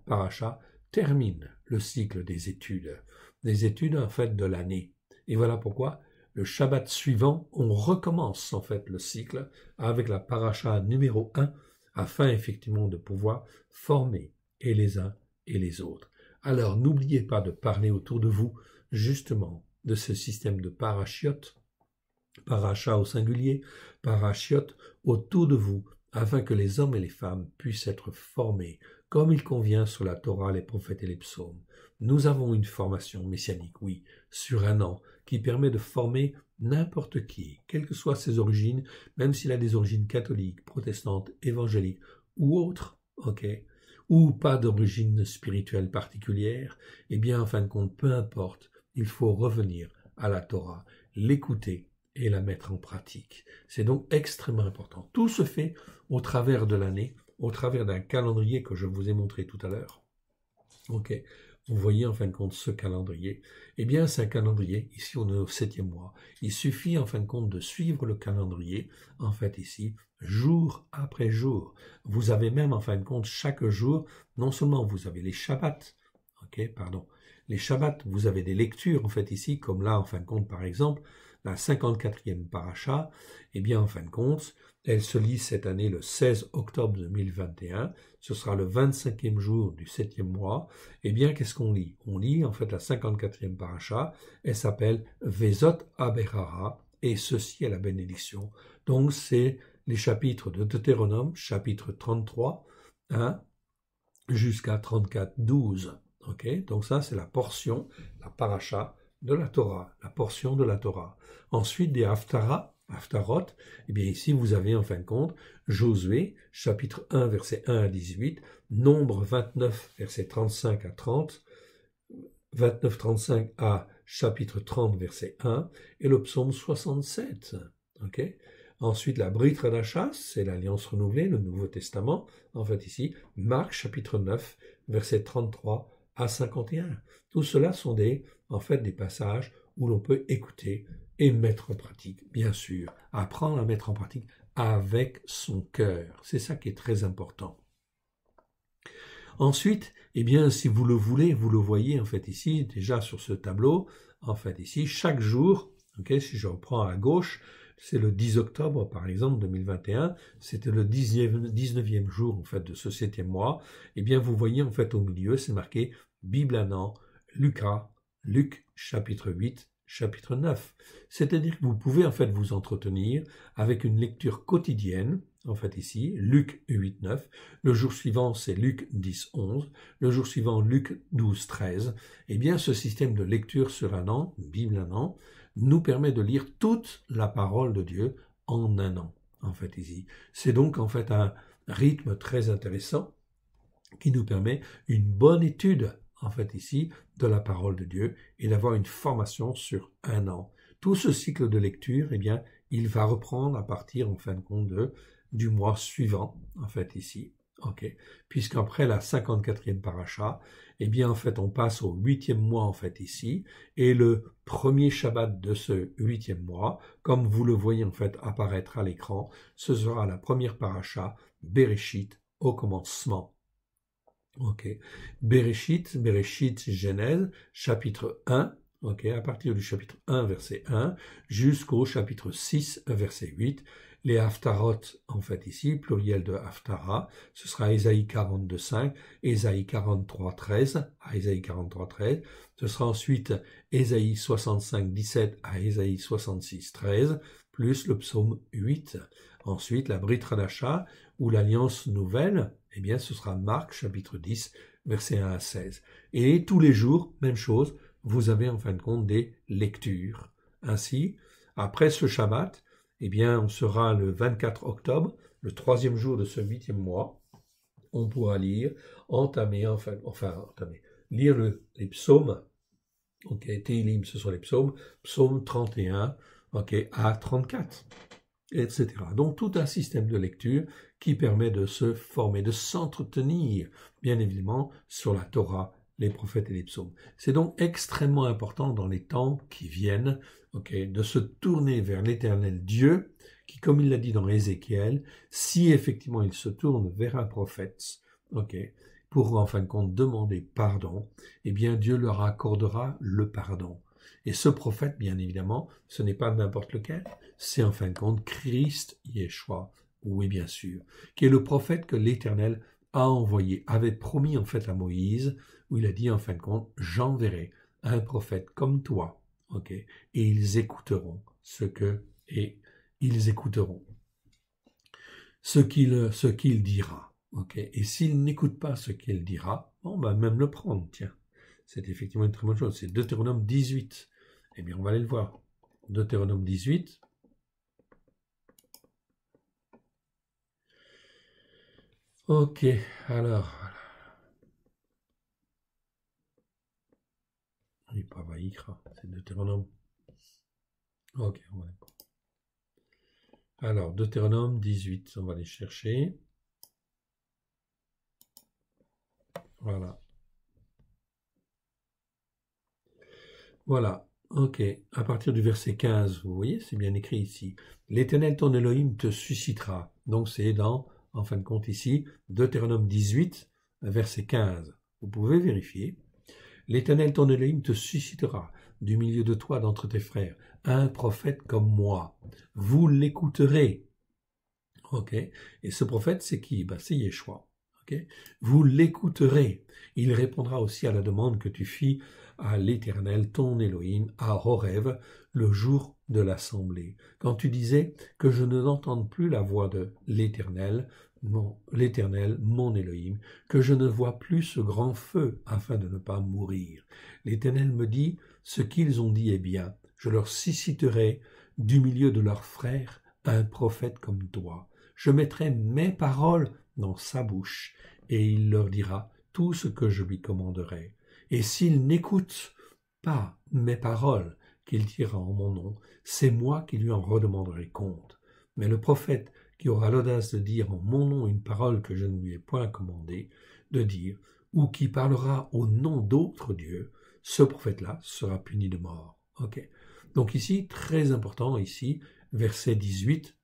paracha, termine le cycle des études en fait de l'année. Et voilà pourquoi le Shabbat suivant, on recommence en fait le cycle avec la paracha numéro 1, afin effectivement de pouvoir former et les uns et les autres. Alors n'oubliez pas de parler autour de vous justement de ce système de parachiotes, paracha au singulier, parachiotes autour de vous, afin que les hommes et les femmes puissent être formés comme il convient sur la Torah, les prophètes et les psaumes. Nous avons une formation messianique, oui, sur un an, qui permet de former n'importe qui, quelles que soient ses origines, même s'il a des origines catholiques, protestantes, évangéliques ou autres, ok, ou pas d'origine spirituelle particulière, eh bien, en fin de compte, peu importe, il faut revenir à la Torah, l'écouter et la mettre en pratique. C'est donc extrêmement important. Tout se fait au travers de l'année, au travers d'un calendrier que je vous ai montré tout à l'heure. Ok, vous voyez en fin de compte ce calendrier. Eh bien, c'est un calendrier, ici on est au 7e mois. Il suffit en fin de compte de suivre le calendrier, en fait ici, jour après jour. Vous avez même en fin de compte chaque jour, non seulement vous avez les Shabbats, les Shabbats, vous avez des lectures en fait ici, comme là en fin de compte par exemple, la 54e paracha, eh bien en fin de compte, elle se lit cette année le 16 octobre 2021, ce sera le 25e jour du 7e mois. Eh bien, qu'est-ce qu'on lit? On lit en fait la 54e paracha, elle s'appelle Vezot Aberara, et ceci est la bénédiction. Donc c'est les chapitres de Deutéronome, chapitre 33, 1 jusqu'à 34, 12. Ok, donc ça c'est la portion, la paracha de la Torah, la portion de la Torah. Ensuite des Haftarot, eh bien ici vous avez en fin de compte Josué, chapitre 1, verset 1 à 18, Nombre 29, verset 35 à 30, 29-35 à chapitre 30, verset 1, et le psaume 67. Ok. Ensuite, la Brit Hadashah, c'est l'Alliance renouvelée, le Nouveau Testament. En fait ici, Marc, chapitre 9, verset 33 à 51. Tout cela sont des passages où l'on peut écouter et mettre en pratique, bien sûr, apprendre à mettre en pratique avec son cœur. C'est ça qui est très important. Ensuite, eh bien, si vous le voulez, vous le voyez en fait ici, déjà sur ce tableau, en fait ici, chaque jour, ok, si je reprends à gauche, c'est le 10 octobre par exemple 2021, c'était le 19e jour en fait de ce 7e mois, eh bien vous voyez en fait au milieu, c'est marqué Bible un an, Luc chapitre 8, chapitre 9. C'est-à-dire que vous pouvez en fait vous entretenir avec une lecture quotidienne, en fait ici, Luc 8, 9, le jour suivant c'est Luc 10, 11, le jour suivant Luc 12, 13, eh bien ce système de lecture sur un an, Bible un an, nous permet de lire toute la parole de Dieu en un an, en fait ici. C'est donc en fait un rythme très intéressant qui nous permet une bonne étude, en fait ici, de la parole de Dieu et d'avoir une formation sur un an. Tout ce cycle de lecture, eh bien, il va reprendre à partir, en fin de compte, du mois suivant, en fait ici. Ok, puisqu'après la 54e paracha, eh bien en fait on passe au 8e mois en fait ici, et le premier Shabbat de ce 8e mois, comme vous le voyez en fait apparaître à l'écran, ce sera la première paracha, Bereshit, au commencement. Ok, Bereshit, Genèse, chapitre 1, ok, à partir du chapitre 1, verset 1, jusqu'au chapitre 6, verset 8, les Haftarot, en fait ici, pluriel de Haftara, ce sera Ésaïe 42, 5, Ésaïe 43, 13, à Ésaïe 43, 13, ce sera ensuite Ésaïe 65, 17 à Ésaïe 66, 13, plus le psaume 8. Ensuite, la Brit Hadashah, ou l'Alliance nouvelle, eh bien, ce sera Marc, chapitre 10, versets 1 à 16. Et tous les jours, même chose, vous avez en fin de compte des lectures. Ainsi, après ce Shabbat, eh bien, on sera le 24 octobre, le 3e jour de ce 8e mois, on pourra lire, lire les psaumes, ok, Tehillim, ce sont les psaumes, psaume 31, ok, à 34, etc. Donc, tout un système de lecture qui permet de se former, de s'entretenir, bien évidemment, sur la Torah les prophètes et les psaumes. C'est donc extrêmement important dans les temps qui viennent, de se tourner vers l'Éternel Dieu, qui, comme il l'a dit dans Ézéchiel, si effectivement il se tourne vers un prophète, pour en fin de compte demander pardon, eh bien Dieu leur accordera le pardon. Et ce prophète, bien évidemment, ce n'est pas n'importe lequel, c'est en fin de compte Christ Yeshua, oui bien sûr, qui est le prophète que l'Éternel a envoyé, avait promis en fait à Moïse, où il a dit en fin de compte, j'enverrai un prophète comme toi, et ils écouteront ils écouteront ce qu'il dira, et s'ils n'écoutent pas ce qu'il dira, on va même le prendre, tiens, c'est effectivement une très bonne chose, c'est Deutéronome 18, eh bien on va aller le voir, Deutéronome 18, alors, il n'est pas Vaïkra, c'est Deutéronome. On va aller voir. Alors, Deutéronome 18, on va aller chercher. Voilà. Voilà, à partir du verset 15, vous voyez, c'est bien écrit ici. L'Éternel ton Elohim te suscitera. Donc c'est dans, en fin de compte ici, Deutéronome 18, verset 15. Vous pouvez vérifier. L'Éternel ton Elohim te suscitera du milieu de toi, d'entre tes frères, un prophète comme moi. Vous l'écouterez. Et ce prophète, c'est qui? C'est Yeshua. Vous l'écouterez. Il répondra aussi à la demande que tu fis à l'Éternel, ton Elohim, à Horeb, le jour de l'assemblée. Quand tu disais que je ne n'entende plus la voix de l'Éternel, mon Elohim, que je ne vois plus ce grand feu afin de ne pas mourir. L'Éternel me dit, ce qu'ils ont dit est bien. Je leur susciterai du milieu de leurs frères un prophète comme toi. Je mettrai mes paroles dans sa bouche, et il leur dira tout ce que je lui commanderai. Et s'il n'écoute pas mes paroles qu'il dira en mon nom, c'est moi qui lui en redemanderai compte. Mais le prophète qui aura l'audace de dire en mon nom une parole que je ne lui ai point commandée de dire, ou qui parlera au nom d'autres dieux, ce prophète-là sera puni de mort. Donc ici, très important, ici, verset 18,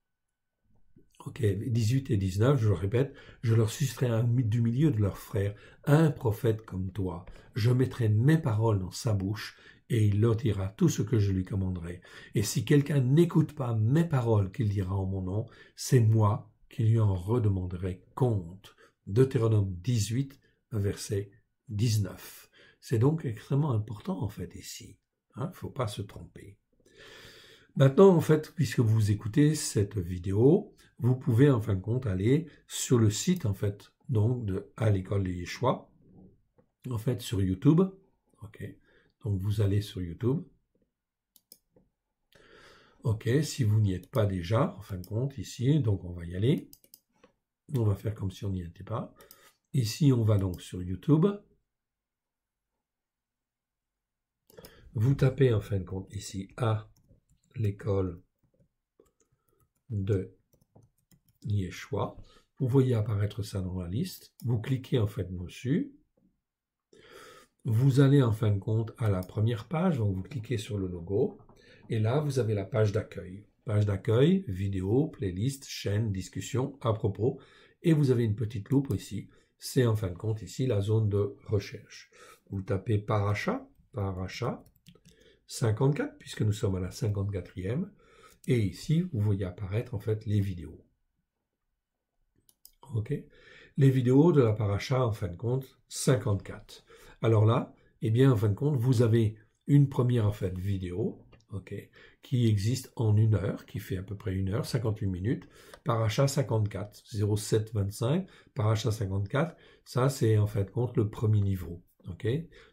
18 et 19, je le répète, je leur susciterai du milieu de leurs frères un prophète comme toi. Je mettrai mes paroles dans sa bouche et il leur dira tout ce que je lui commanderai. Et si quelqu'un n'écoute pas mes paroles qu'il dira en mon nom, c'est moi qui lui en redemanderai compte. Deutéronome 18, verset 19. C'est donc extrêmement important en fait ici. Il ne faut pas se tromper. Maintenant, en fait, puisque vous écoutez cette vidéo, vous pouvez en fin de compte aller sur le site en fait donc de à l'école de Yeshua, en fait sur YouTube. Donc vous allez sur YouTube. Si vous n'y êtes pas déjà, en fin de compte ici, donc on va y aller. On va faire comme si on n'y était pas. Ici, on va donc sur YouTube. Vous tapez en fin de compte ici à l'école de Yeshua. Vous voyez apparaître ça dans la liste. Vous cliquez en fait dessus. Vous allez en fin de compte à la première page, donc vous cliquez sur le logo. Et là, vous avez la page d'accueil. Page d'accueil, vidéo, playlist, chaîne, discussion, à propos. Et vous avez une petite loupe ici. C'est en fin de compte ici la zone de recherche. Vous tapez Paracha 54, puisque nous sommes à la 54e. Et ici, vous voyez apparaître en fait les vidéos. Les vidéos de la paracha, en fin de compte, 54. Alors là, eh bien, en fin de compte, vous avez une première, en fait, vidéo, qui existe en 1 heure, qui fait à peu près 1 heure, 58 minutes, paracha 54, 0725, paracha 54, ça, c'est, en fin de compte, le premier niveau.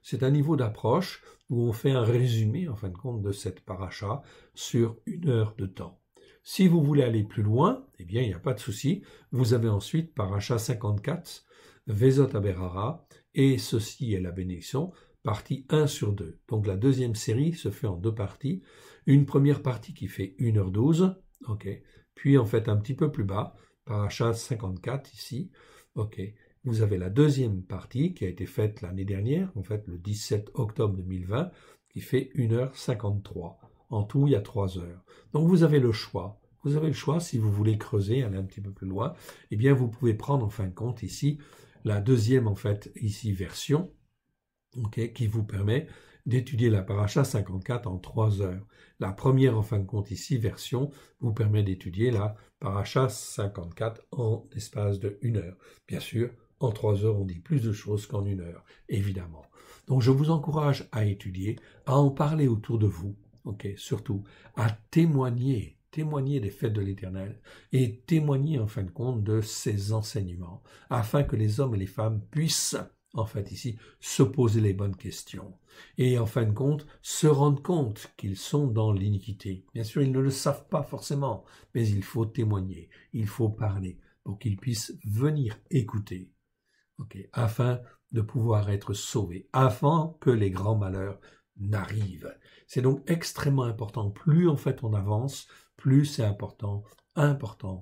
C'est un niveau d'approche où on fait un résumé, en fin de compte, de cette paracha sur 1 heure de temps. Si vous voulez aller plus loin, eh bien, il n'y a pas de souci. Vous avez ensuite Paracha 54, Vezot Aberara, et ceci est la bénédiction, partie 1 sur 2. Donc la deuxième série se fait en 2 parties. Une première partie qui fait 1h12, puis en fait un petit peu plus bas, Paracha 54 ici, vous avez la deuxième partie qui a été faite l'année dernière, en fait le 17 octobre 2020, qui fait 1h53. En tout, il y a 3 heures. Donc vous avez le choix. Vous avez le choix, si vous voulez creuser, aller un petit peu plus loin, eh bien vous pouvez prendre en fin de compte ici la deuxième en fait ici version, qui vous permet d'étudier la paracha 54 en 3 heures. La première en fin de compte ici version vous permet d'étudier la paracha 54 en espace de 1 heure. Bien sûr, en 3 heures on dit plus de choses qu'en 1 heure, évidemment. Donc je vous encourage à étudier, à en parler autour de vous, surtout à témoigner des fêtes de l'Éternel et témoigner en fin de compte de ses enseignements, afin que les hommes et les femmes puissent, en fait ici, se poser les bonnes questions et en fin de compte se rendre compte qu'ils sont dans l'iniquité. Bien sûr, ils ne le savent pas forcément, mais il faut témoigner, il faut parler pour qu'ils puissent venir écouter, afin de pouvoir être sauvés, avant que les grands malheurs n'arrivent. C'est donc extrêmement important. Plus en fait on avance, plus c'est important,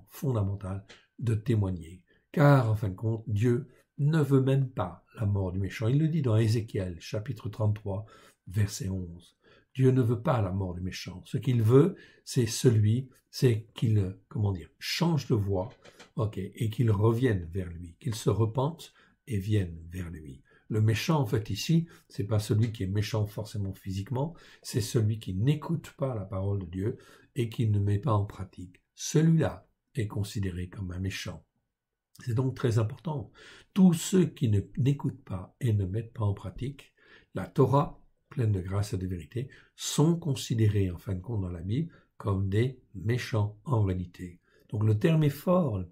fondamental, de témoigner. Car en fin de compte, Dieu ne veut même pas la mort du méchant. Il le dit dans Ézéchiel, chapitre 33, verset 11. Dieu ne veut pas la mort du méchant. Ce qu'il veut, c'est qu'il, change de voie, et qu'il revienne vers lui, qu'il se repente et vienne vers lui. Le méchant, en fait, ici, c'est pas celui qui est méchant forcément physiquement, c'est celui qui n'écoute pas la parole de Dieu et qui ne met pas en pratique. Celui-là est considéré comme un méchant. C'est donc très important. Tous ceux qui n'écoutent pas et ne mettent pas en pratique la Torah, pleine de grâce et de vérité, sont considérés, en fin de compte, dans la Bible, comme des méchants en réalité. Donc le terme est fort,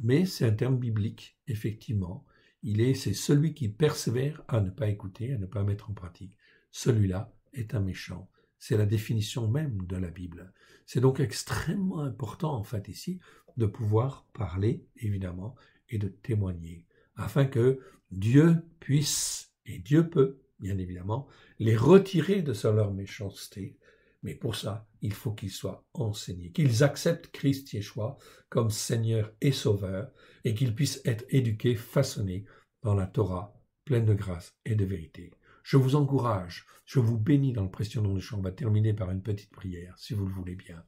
mais c'est un terme biblique, effectivement. C'est celui qui persévère à ne pas écouter, à ne pas mettre en pratique. Celui-là est un méchant. C'est la définition même de la Bible. C'est donc extrêmement important, en fait, ici, de pouvoir parler, évidemment, et de témoigner, afin que Dieu puisse, et Dieu peut, bien évidemment, les retirer de leur méchanceté. Mais pour ça, il faut qu'ils soient enseignés, qu'ils acceptent Christ Yeshua comme Seigneur et Sauveur, et qu'ils puissent être éduqués, façonnés dans la Torah, pleine de grâce et de vérité. Je vous encourage, je vous bénis dans le précieux nom de Yeshua. On va terminer par une petite prière, si vous le voulez bien.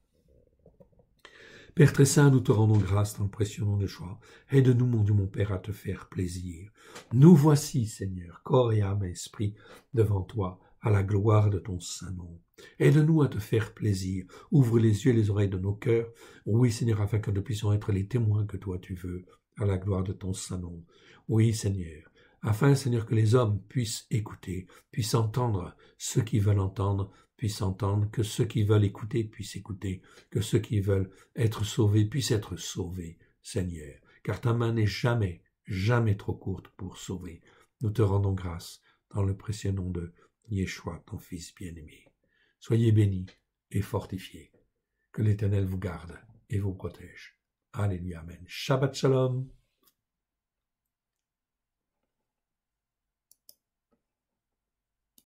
Père très saint, nous te rendons grâce dans le précieux nom de Yeshua. Aide-nous, mon Dieu, mon Père, à te faire plaisir. Nous voici, Seigneur, corps et âme et esprit, devant toi, à la gloire de ton saint nom. Aide-nous à te faire plaisir. Ouvre les yeux et les oreilles de nos cœurs. Oui, Seigneur, afin que nous puissions être les témoins que toi tu veux, à la gloire de ton saint nom. Oui, Seigneur, afin, Seigneur, que les hommes puissent écouter, puissent entendre, ceux qui veulent entendre, puissent entendre, que ceux qui veulent écouter puissent écouter, que ceux qui veulent être sauvés puissent être sauvés, Seigneur, car ta main n'est jamais, jamais trop courte pour sauver. Nous te rendons grâce dans le précieux nom de Yeshua, ton Fils bien-aimé. Soyez bénis et fortifiés. Que l'Éternel vous garde et vous protège. Alléluia, amen. Shabbat shalom.